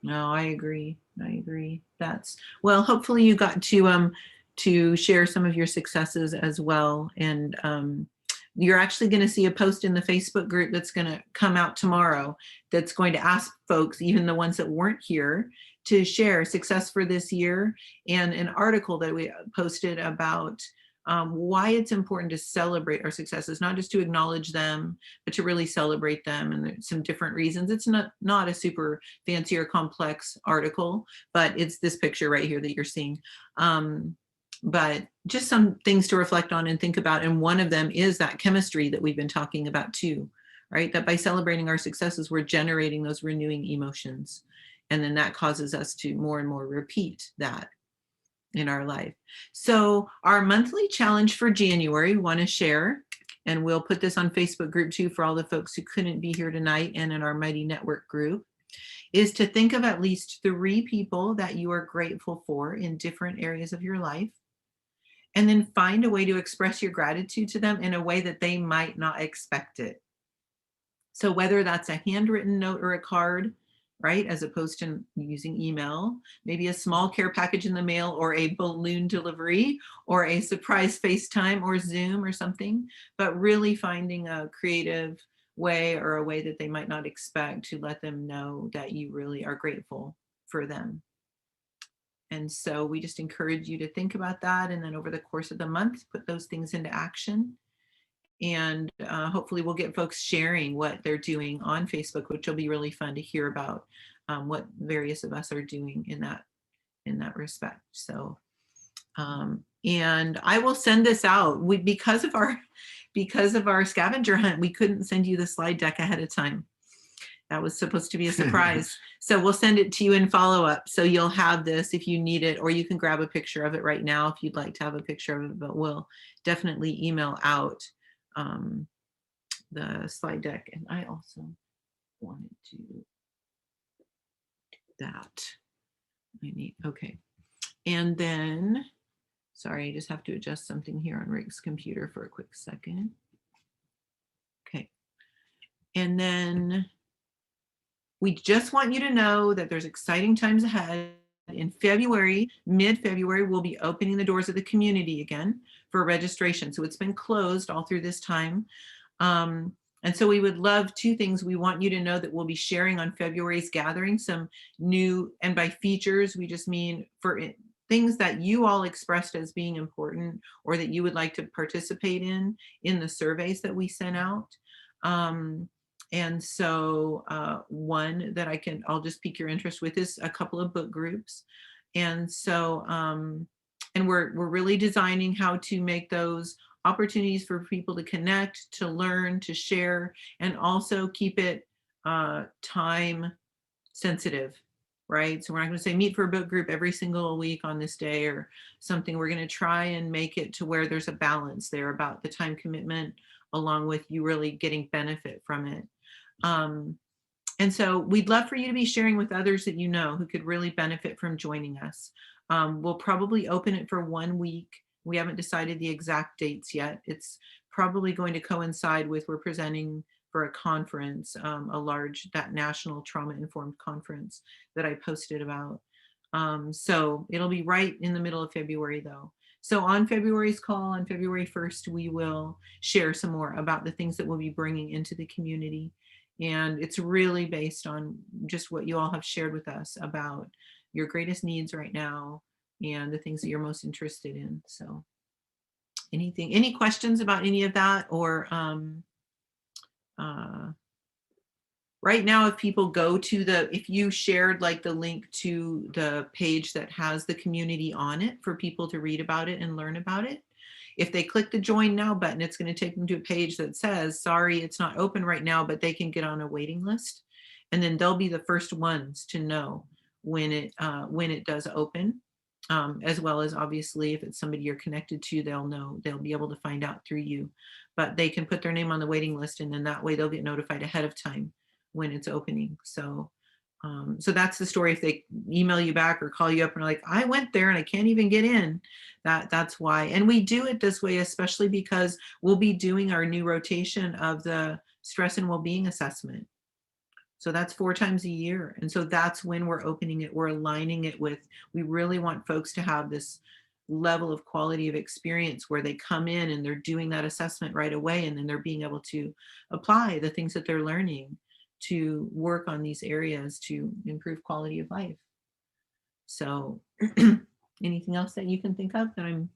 no, I agree. Well, hopefully you got to share some of your successes as well. And you're actually going to see a post in the Facebook group that's going to come out tomorrow that's going to ask folks, even the ones that weren't here, to share success for this year, and an article that we posted about why it's important to celebrate our successes, not just to acknowledge them, but to really celebrate them. And there's some different reasons. It's not a super fancy or complex article, but it's this picture right here that you're seeing. But just some things to reflect on and think about. And one of them is that chemistry that we've been talking about too, right? That by celebrating our successes, we're generating those renewing emotions. And then that causes us to more and more repeat that in our life. So our monthly challenge for January, we want to share, and we'll put this on Facebook group too for all the folks who couldn't be here tonight and in our Mighty Network group, is to think of at least 3 people that you are grateful for in different areas of your life. And then find a way to express your gratitude to them in a way that they might not expect it. So whether that's a handwritten note or a card, right, as opposed to using email, maybe a small care package in the mail, or a balloon delivery, or a surprise FaceTime or Zoom or something, but really finding a creative way or a way that they might not expect to let them know that you really are grateful for them. And so we just encourage you to think about that. And then over the course of the month, put those things into action. And hopefully we'll get folks sharing what they're doing on Facebook, which will be really fun to hear about what various of us are doing in that respect. So, and I will send this out. Because of our scavenger hunt, we couldn't send you the slide deck ahead of time. That was supposed to be a surprise. So we'll send it to you in follow-up. So you'll have this if you need it, or you can grab a picture of it right now if you'd like to have a picture of it, but we'll definitely email out the slide deck. And I also wanted to do that. Okay. And then, sorry, I just have to adjust something here on Rick's computer for a quick second. Okay. And then we just want you to know that there's exciting times ahead. In February, mid-February, we'll be opening the doors of the community again for registration. So it's been closed all through this time. And so we would love 2 things. We want you to know that we'll be sharing on February's gathering some new, and by features, we just mean for things that you all expressed as being important or that you would like to participate in the surveys that we sent out. And so one that I'll just pique your interest with is a couple of book groups. And so, and we're really designing how to make those opportunities for people to connect, to learn, to share, and also keep it time sensitive, right? So we're not going to say meet for a book group every single week on this day or something. We're going to try and make it to where there's a balance there about the time commitment along with you really getting benefit from it. And so we'd love for you to be sharing with others that you know who could really benefit from joining us. We'll probably open it for 1 week. We haven't decided the exact dates yet. It's probably going to coincide with we're presenting for a conference, that national trauma-informed conference that I posted about. So it'll be right in the middle of February though. So on February's call on February 1st, we will share some more about the things that we'll be bringing into the community. And it's really based on just what you all have shared with us about your greatest needs right now and the things that you're most interested in. So any questions about any of that? Or right now, if people go to if you shared like the link to the page that has the community on it for people to read about it and learn about it, if they click the join now button, it's going to take them to a page that says, sorry, it's not open right now, but they can get on a waiting list. And then they'll be the first ones to know when it does open, as well as obviously if it's somebody you're connected to, they'll know, they'll be able to find out through you, but they can put their name on the waiting list and then that way they'll get notified ahead of time when it's opening. So so that's the story. If they email you back or call you up and are like, I went there and I can't even get in, that's why. And we do it this way, especially because we'll be doing our new rotation of the stress and well-being assessment. So that's 4 times a year. And so that's when we're opening it. We're aligning it with, we really want folks to have this level of quality of experience where they come in and they're doing that assessment right away. And then they're being able to apply the things that they're learning to work on these areas to improve quality of life. So anything else that you can think of that I'm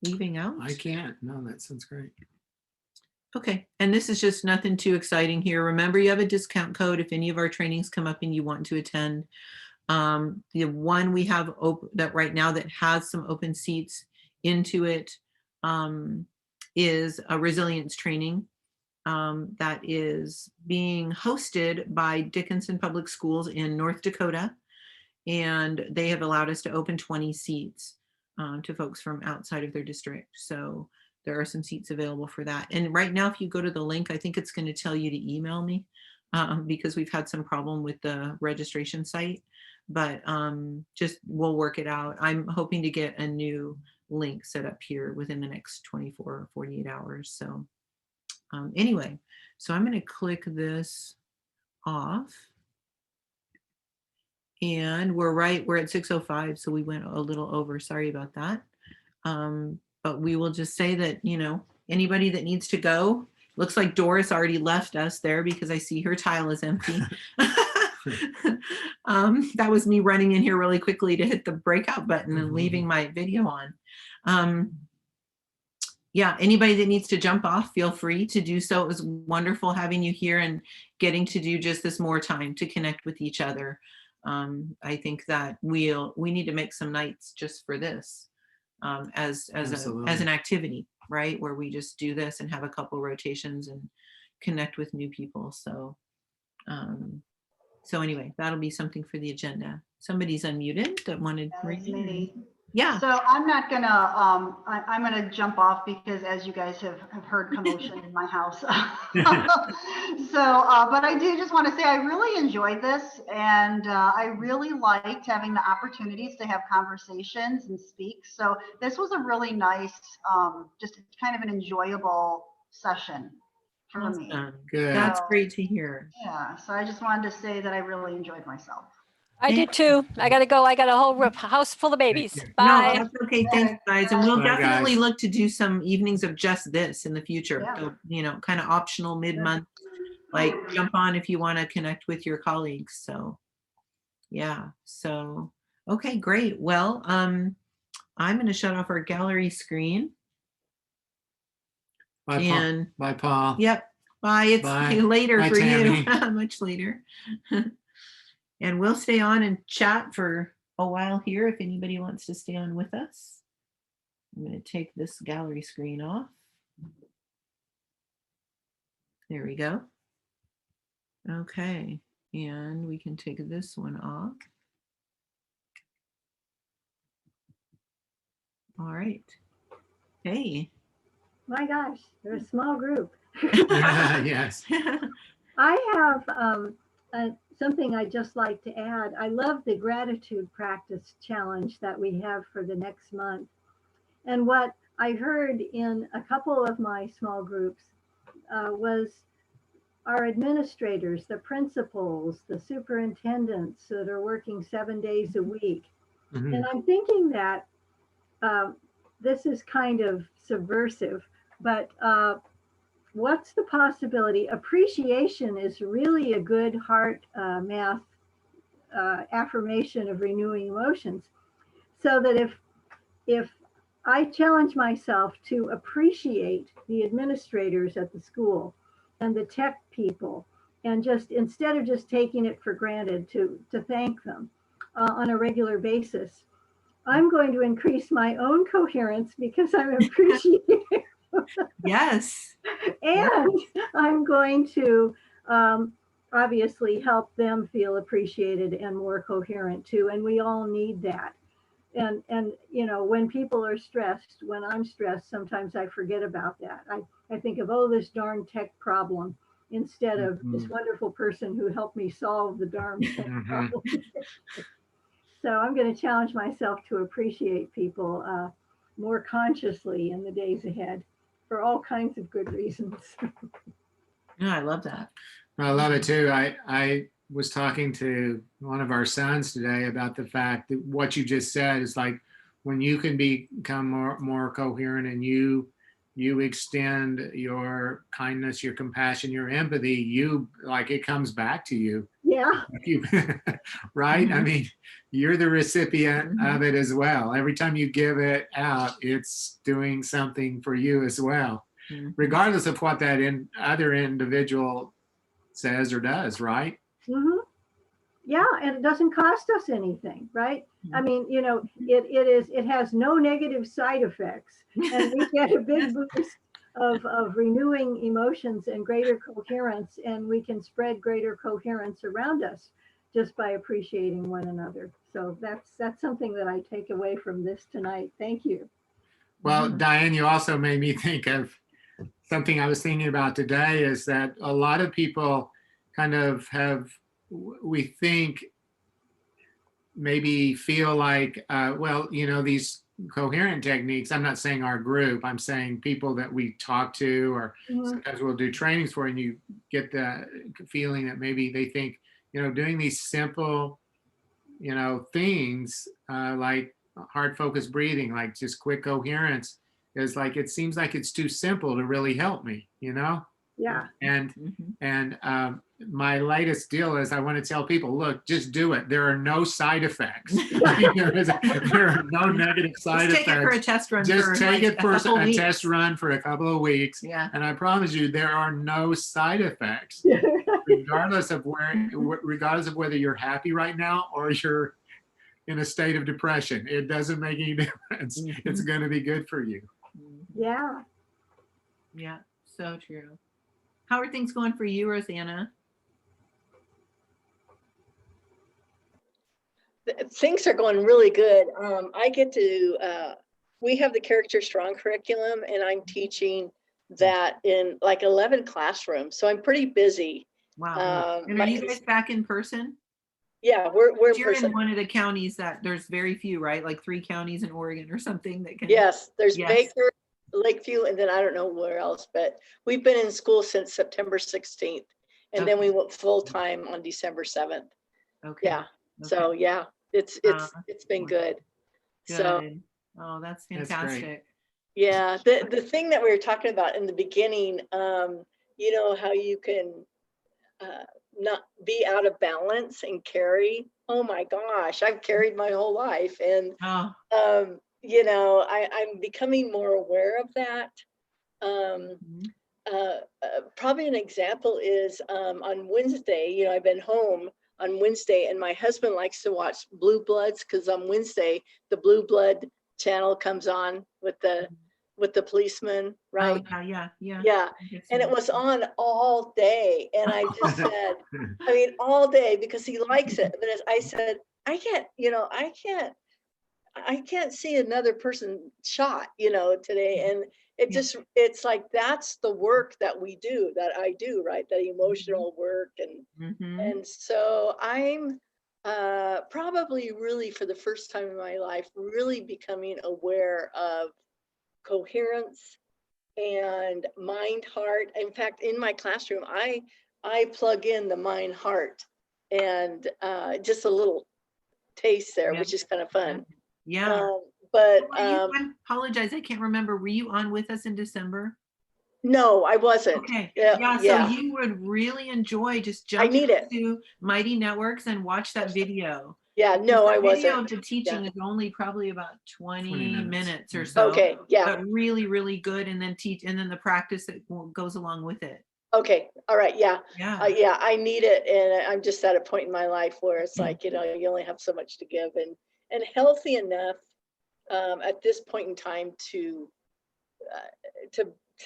leaving out? I can't. No, that sounds great. Okay. And this is just nothing too exciting here. Remember, you have a discount code if any of our trainings come up and you want to attend. The one we have that right now that has some open seats into it is a resilience training. That is being hosted by Dickinson Public Schools in North Dakota. And they have allowed us to open 20 seats to folks from outside of their district. So there are some seats available for that. And right now, if you go to the link, I think it's going to tell you to email me because we've had some problem with the registration site, but just we'll work it out. I'm hoping to get a new link set up here within the next 24 or 48 hours. So anyway, so I'm going to click this off. And we're at 6:05, so we went a little over. Sorry about that. But we will just say that, anybody that needs to go, looks like Doris already left us there because I see her tile is empty. That was me running in here really quickly to hit the breakout button and leaving my video on. Yeah, anybody that needs to jump off, feel free to do so. It was wonderful having you here and getting to do just this more time to connect with each other. I think that we need to make some nights just for this as an activity, right? Where we just do this and have a couple rotations and connect with new people. So, so anyway, that'll be something for the agenda. Somebody's unmuted that wanted. Me. Yeah. So I'm not gonna, I'm gonna jump off because as you guys have heard commotion in my house. So, but I do just want to say I really enjoyed this and I really liked having the opportunities to have conversations and speak. So this was a really nice, just kind of an enjoyable session for me. Good. That's great to hear. Yeah, so I just wanted to say that I really enjoyed myself. I did too. I gotta go. I got a whole house full of babies. Thank you. Bye. No, that's okay. Thanks, guys. And we'll Bye, definitely guys. look to do some evenings of just this in the future. Yeah. Kind of optional mid-month, like jump on if you want to connect with your colleagues. So yeah. So, okay, great. Well, I'm going to shut off our gallery screen. Bye, Paul. And Bye, Paul. yep. Bye. It's Bye. later Bye, for you, Tammy. much later. And we'll stay on and chat for a while here if anybody wants to stay on with us. I'm going to take this gallery screen off. There we go. Okay, and we can take this one off. All right. Hey. My gosh, they're a small group. Yes. I have something I'd just like to add. I love the gratitude practice challenge that we have for the next month. And what I heard in a couple of my small groups was our administrators, the principals, the superintendents that are working 7 days a week. Mhm. And I'm thinking that this is kind of subversive, but what's the possibility? Appreciation is really a good heart math affirmation of renewing emotions. So that if I challenge myself to appreciate the administrators at the school and the tech people, and just instead of just taking it for granted, to thank them on a regular basis, I'm going to increase my own coherence because I'm appreciating. Yes. And I'm going to obviously help them feel appreciated and more coherent too. And we all need that. And you know, when people are stressed, when I'm stressed, sometimes I forget about that. I think of, oh, this darn tech problem, instead of this wonderful person who helped me solve the darn tech problem. So I'm going to challenge myself to appreciate people more consciously in the days ahead for all kinds of good reasons. No, I love that. I love it too. I was talking to one of our sons today about the fact that what you just said is like when you can become more coherent and you extend your kindness, your compassion, your empathy, you like it comes back to you. Yeah. Right? Mhm. I mean, you're the recipient Mhm. of it as well. Every time you give it out, it's doing something for you as well, Mhm. regardless of what that other individual says or does, right? Mm-hmm. Yeah, and it doesn't cost us anything, right? I mean, you know, it has no negative side effects, and we get a big boost of renewing emotions and greater coherence, and we can spread greater coherence around us just by appreciating one another. So that's something that I take away from this tonight. Thank you. Well, Mhm. Diane, you also made me think of something I was thinking about today is that a lot of people kind of we think maybe feel like, well, you know, these coherent techniques, I'm not saying our group, I'm saying people that we talk to, or Mhm. sometimes we'll do trainings for, and you get the feeling that maybe they think, you know, doing these simple, you know, things like hard focused breathing, like just quick coherence, is like, it seems like it's too simple to really help me, you know? Yeah. And Mhm. my latest deal is I want to tell people, look, just do it. There are no side effects. I mean, there are no negative side Just take it for a effects. test run. Just for take like it for couple a weeks. test run for a couple of weeks. Yeah. And I promise you, there are no side effects, regardless of whether you're happy right now or you're in a state of depression. It doesn't make any difference. It's going to be good for you. Yeah. Yeah, so true. How are things going for you, Rosanna? Things are going really good. I get to, we have the Character Strong curriculum, and I'm teaching that in like 11 classrooms. So I'm pretty busy. Wow. And are you guys back in person? Yeah, we're in You're person. in one of the counties that there's very few, right? Like 3 counties in Oregon or something that can. Yes, there's Yes. Baker, Lakeview, and then I don't know where else, but we've been in school since September 16th. And then we went full time on December 7th. Okay. Yeah. So yeah, it's been good. So Good. Oh, that's That's fantastic. great. yeah, the thing that we were talking about in the beginning, you know, how you can not be out of balance and carry. Oh my gosh, I've carried my whole life, and Oh. you know, I'm becoming more aware of that. probably an example is on Wednesday, you know, I've been home on Wednesday and my husband likes to watch Blue Bloods because on Wednesday, the Blue Blood channel comes on with the policeman, right? Oh, yeah. Yeah. And it was on all day. And I just said, I mean, all day because he likes it. But as I said, I can't, you know, I can't see another person shot, you know, today. And it just, it's like, that's the work that we do, that I do, right? That emotional work. And so I'm probably really for the first time in my life, really becoming aware of coherence and mind heart. In fact, in my classroom, I plug in the mind heart and just a little taste there, which is kind of fun. Yeah. But I apologize. I can't remember. Were you on with us in December? no, I wasn't. Okay. Yeah. So you would really enjoy just jumping to Mighty Networks and watch that video. Yeah, no, I wasn't. The video of the teaching is only probably about 20 minutes or so. Okay, yeah. But really, really good. And then the practice that goes along with it. Okay, all right, yeah. Yeah. I need it. And I'm just at a point in my life where it's like, you know, you only have so much to give and healthy enough at this point in time to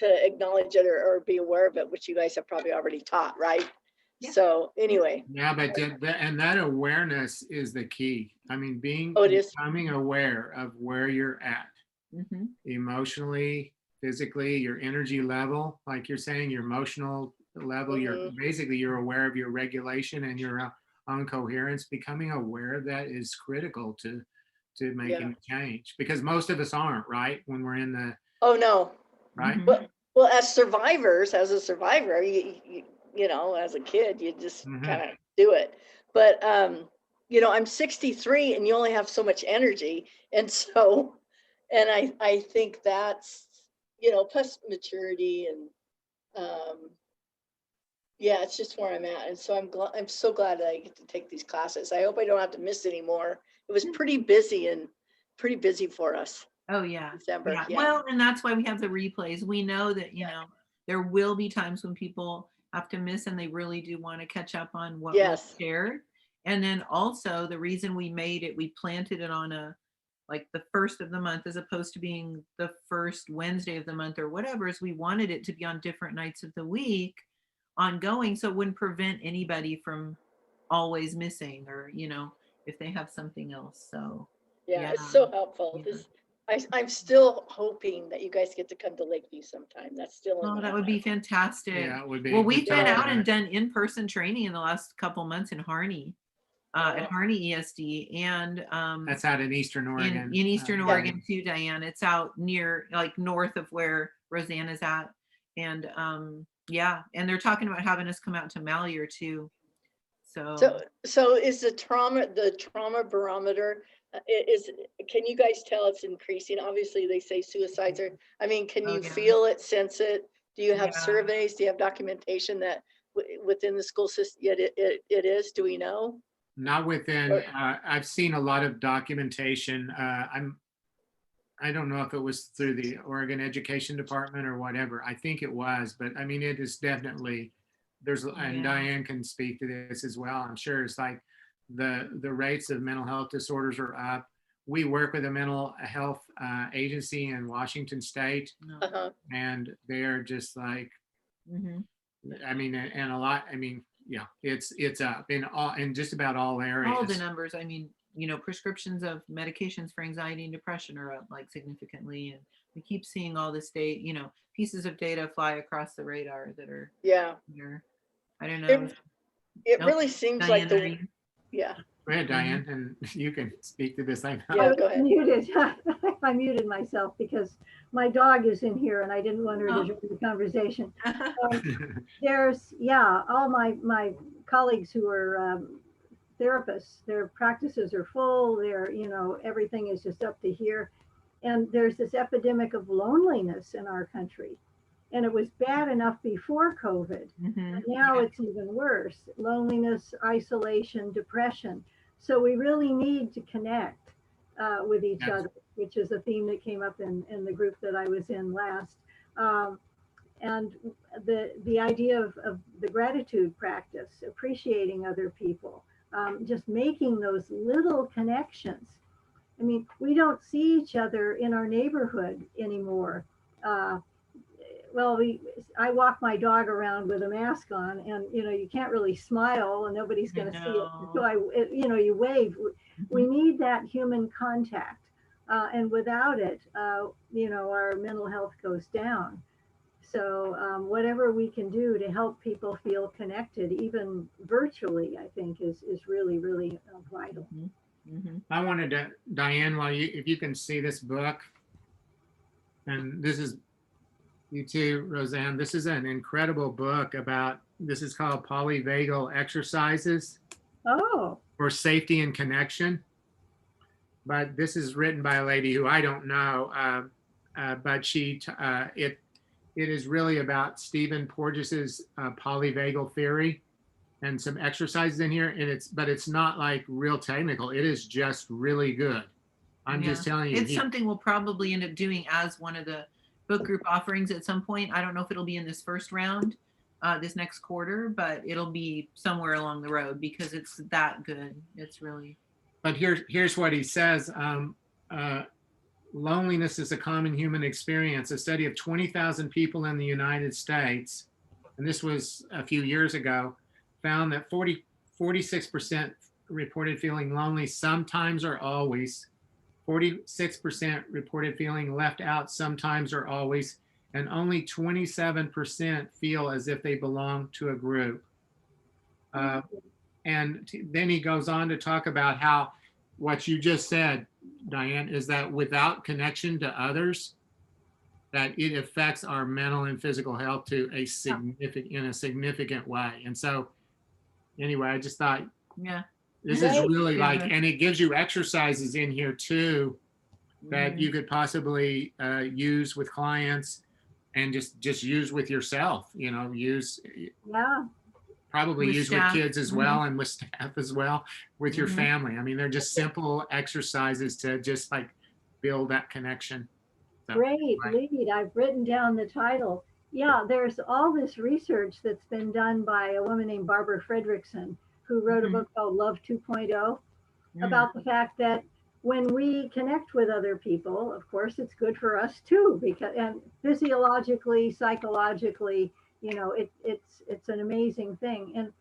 acknowledge it or be aware of it, which you guys have probably already taught, right? Yeah. So anyway. Yeah, but and that awareness is the key. I mean, becoming aware of where you're at emotionally, physically, your energy level, like you're saying, your emotional level, you're aware of your regulation and your own coherence. Becoming aware of that is critical to making a change, because most of us aren't, right? When we're in the right. Well, as a survivor, you know, as a kid, you just kind of do it. But you know, I'm 63 and you only have so much energy. And so, and I think that's, you know, plus maturity and yeah, it's just where I'm at. And so I'm so glad that I get to take these classes. I hope I don't have to miss any more. It was pretty busy for us. Oh yeah. December. Yeah. Well, and that's why we have the replays. We know that, you know, there will be times when people have to miss and they really do want to catch up on what was shared. And then also the reason we planted it on like the first of the month as opposed to being the first Wednesday of the month or whatever, is we wanted it to be on different nights of the week ongoing, so it wouldn't prevent anybody from always missing, or, you know, if they have something else. So yeah. It's so helpful. I'm still hoping that you guys get to come to Lakeview sometime. That's still that would be fantastic. Yeah, it would be. Well, we've been out and done in-person training in the last couple months in Harney, at Harney ESD, and that's out in Eastern Oregon. In Eastern Oregon too, Diane. It's out near, like, north of where Rosanna's at, and and they're talking about having us come out to Malheur too. So is the trauma barometer? Can you guys tell it's increasing? Obviously they say suicides are, I mean, can you feel it, sense it? Do you have surveys? Do you have documentation that within the school system yet it is? Do we know? Not within, I've seen a lot of documentation. I don't know if it was through the Oregon Education Department or whatever. I think it was, but I mean, it is definitely, and Diane can speak to this as well. I'm sure it's like, the rates of mental health disorders are up. We work with a mental health agency in Washington State, and they're just like, I mean, and a lot. I mean, yeah, it's up in just about all areas. All the numbers. I mean, you know, prescriptions of medications for anxiety and depression are up, like, significantly, and we keep seeing all this you know, pieces of data fly across the radar that are I don't know. It really seems like the. Yeah. Go ahead, Diane, and you can speak to this. I muted. I muted myself because my dog is in here and I didn't want her to join the conversation. There's, all my colleagues who are therapists, their practices are full. They're, you know, everything is just up to here. And there's this epidemic of loneliness in our country. And it was bad enough before COVID. And now it's even worse. Loneliness, isolation, depression. So we really need to connect with each other, which is a theme that came up in the group that I was in last. and the idea of the gratitude practice, appreciating other people, just making those little connections. I mean, we don't see each other in our neighborhood anymore. Well, I walk my dog around with a mask on, and you can't really smile, and nobody's going to see it. So you wave. We need that human contact, and without it, our mental health goes down. So whatever we can do to help people feel connected, even virtually, I think is really, really vital. I wanted to, Diane, if you can see this book, and this is you too, Roseanne, this is an incredible book this is called Polyvagal Exercises for Safety and Connection. But this is written by a lady who I don't know, but it is really about Stephen Porges's polyvagal theory and some exercises in here. And it's not like real technical. It is just really good. I'm just telling you. It's something we'll probably end up doing as one of the book group offerings at some point. I don't know if it'll be in this first round, this next quarter, but it'll be somewhere along the road because it's that good. It's really. But here's what he says. Loneliness is a common human experience. A study of 20,000 people in the United States, and this was a few years ago, found that 46% reported feeling lonely sometimes or always. 46% reported feeling left out sometimes or always, and only 27% feel as if they belong to a group. And then he goes on to talk about how what you just said, Diane, is that without connection to others, that it affects our mental and physical health in a significant way. And so anyway, I just thought, this is really and it gives you exercises in here too that you could possibly use with clients and just use with yourself, probably use with kids as well and with staff as well, with your family. I mean, they're just simple exercises to just like build that connection. So, Great lead. I've written down the title. Yeah, there's all this research that's been done by a woman named Barbara Fredrickson, who wrote a book called Love 2.0 about the fact that when we connect with other people, of course, it's good for us too, and physiologically, psychologically, it's an amazing thing. And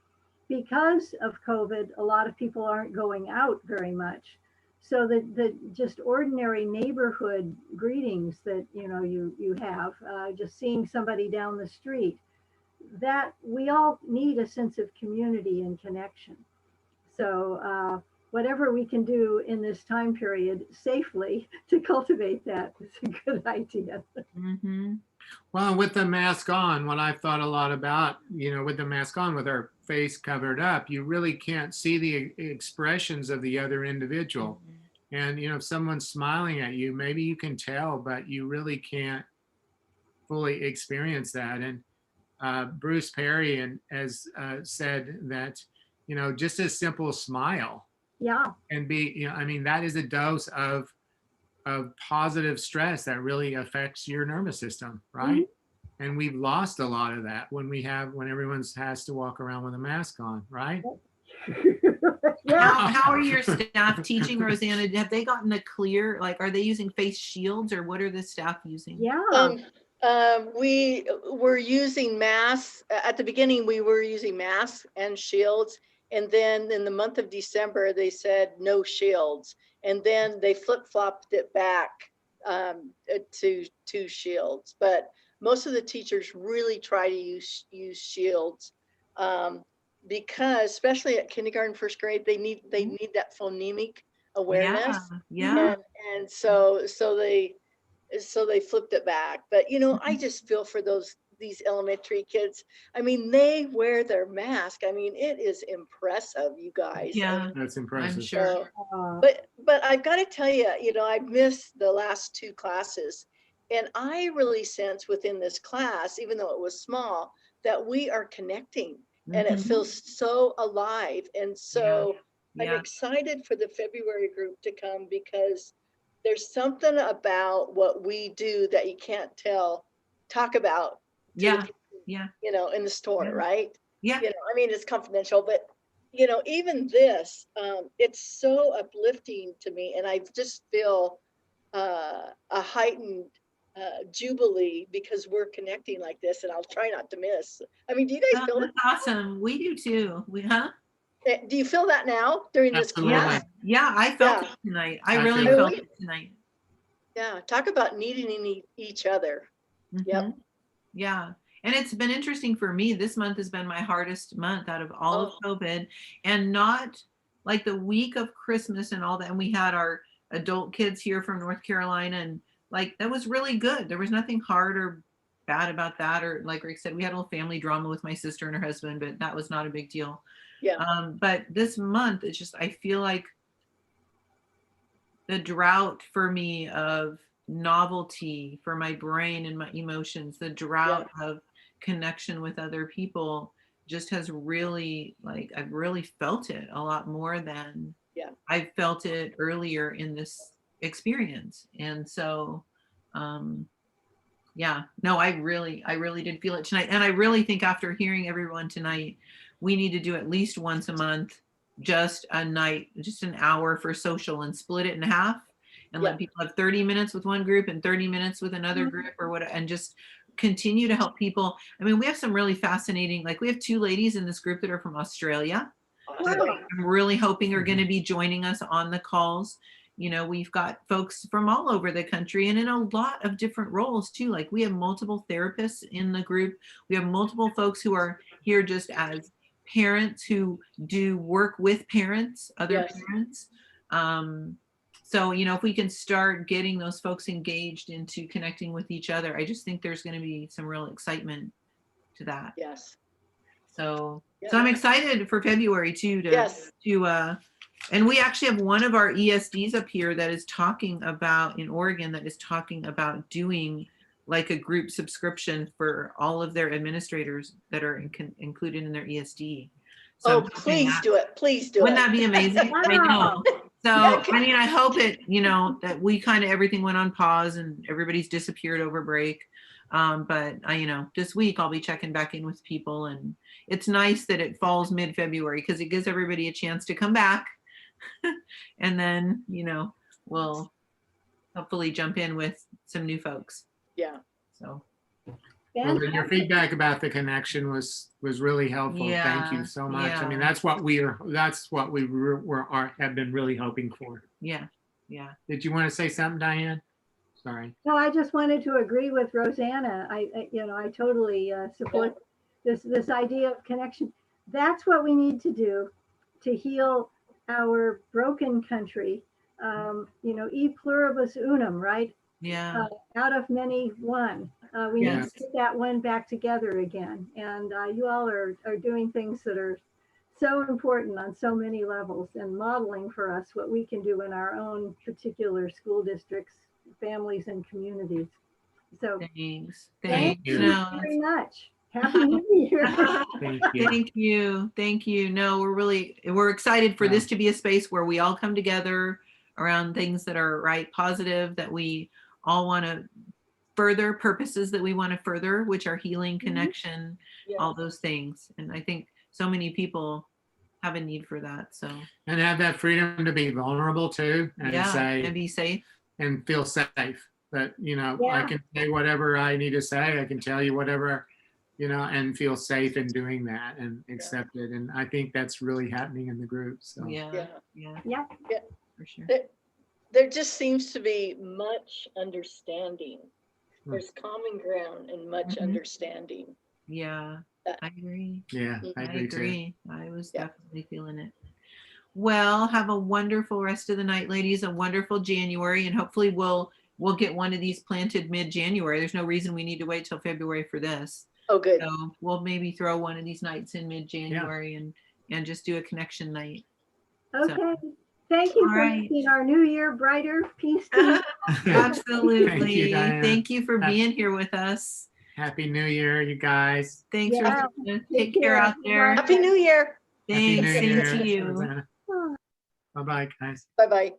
because of COVID, a lot of people aren't going out very much. So the just ordinary neighborhood greetings that, you have, just seeing somebody down the street, that we all need a sense of community and connection. So whatever we can do in this time period safely to cultivate that is a good idea. Well, with the mask on, what I've thought a lot about, with the mask on, with our face covered up, you really can't see the expressions of the other individual. And, if someone's smiling at you, maybe you can tell, but you really can't fully experience that. And Bruce Perry has said that, just a simple smile and be, that is a dose of positive stress that really affects your nervous system, right? And we've lost a lot of that when everyone has to walk around with a mask on, right? How are your staff teaching, Rosanna? Have they gotten a clear, are they using face shields, or what are the staff using? We were using masks. At the beginning, we were using masks and shields. And then in the month of December, they said no shields. And then they flip-flopped it back to shields. But most of the teachers really try to use shields because, especially at kindergarten, first grade, they need that phonemic awareness. And so they flipped it back. But I just feel for these elementary kids. I mean, they wear their mask. I mean, it is impressive, you guys. Yeah, that's impressive. I'm sure. But I've got to tell you, I've missed the last two classes, and I really sense within this class, even though it was small, that we are connecting, and it feels so alive. And so I'm excited for the February group to come, because there's something about what we do that you can't talk about Yeah. Yeah. You know, in the store, Yeah. right? Yeah. You know, I mean, it's confidential, but you know, even this, it's so uplifting to me, and I just feel a heightened jubilee because we're connecting like this, and I'll try not to miss. I mean, do you guys Oh, feel that? that's awesome. We do too. Do you feel that now during this Absolutely. class? Yeah. I felt Yeah. it tonight. I I really feel it. felt it tonight. Yeah, talk about needing each other. Yep. Mhm. Yeah. And it's been interesting for me. This month has been my hardest month out of all of COVID, and not like the week of Christmas and all that. And we had our adult kids here from North Carolina, and like that was really good. There was nothing hard or bad about that. Or like Rick said, we had a little family drama with my sister and her husband, but that was not a big deal. Yeah. But this month, it's just, I feel like the drought for me of novelty for my brain and my emotions, the drought of connection with other people just has really, like, I've really felt it a lot more than I felt it earlier in this experience. And so, yeah, no, I really did feel it tonight. And I really think after hearing everyone tonight, we need to do at least once a month, just a night, just an hour for social, and split it in half and let people have 30 minutes with one group and 30 minutes with another group or what, and just continue to help people. I mean, we have some really fascinating, like we have 2 ladies in this group that are from Australia that I'm really hoping are going to be joining us on the calls. You know, we've got folks from all over the country and in a lot of different roles too. Like we have multiple therapists in the group. We have multiple folks who are here just as parents who do work with parents, other parents. So, you know, if we can start getting those folks engaged into connecting with each other, I just think there's going to be some real excitement to that. Yes. So I'm excited for February too, and we actually have one of our ESDs up here that is talking about, in Oregon, that is talking about doing like a group subscription for all of their administrators that are included in their ESD. So please do it. Please do it. Wouldn't that be amazing? I know. So, I mean, I hope it, you know, that we kind of, everything went on pause and everybody's disappeared over break. But you know, this week I'll be checking back in with people, and it's nice that it falls mid-February because it gives everybody a chance to come back. And then, you know, we'll hopefully jump in with some new folks. Yeah. So. Well, your feedback about the connection was really helpful. Thank you so much. I mean, that's what we have been really hoping for. Yeah. Yeah. Did you want to say something, Diane? Sorry. No, I just wanted to agree with Rosanna. I totally support this idea of connection. That's what we need to do to heal our broken country. You know, e pluribus unum, right? Yeah. Out of many, one. We need to get that one back together again. And you all are doing things that are so important on so many levels and modeling for us what we can do in our own particular school districts, families, and communities. So thanks. Thank you very much. Happy New Year. Thank you. No, we're excited for this to be a space where we all come together around things that are positive, that we all want to further, purposes that we want to further, which are healing, connection, all those things. And I think so many people have a need for that. So, and have that freedom to be vulnerable too, and and be safe and feel safe. That, you know, I can say whatever I need to say. I can tell you whatever, you know, and feel safe in doing that and accept it. And I think that's really happening in the group. So Yeah. For sure. There just seems to be much understanding. There's common ground and much understanding. Yeah, I agree. Yeah, I agree too. I was definitely feeling it. Well, have a wonderful rest of the night, ladies. A wonderful January, and hopefully we'll get one of these planted mid-January. There's no reason we need to wait till February for this. Oh, good. So we'll maybe throw one of these nights in mid-January and just do a connection night. Okay. So. Thank you for making our new year brighter. Peace to you. Absolutely. Thank you for being here with us. Happy New Year, you guys. Thanks, Rosanna. Take care out there. Happy New Year. Thanks. Same to you. Bye-bye, guys. Bye-bye.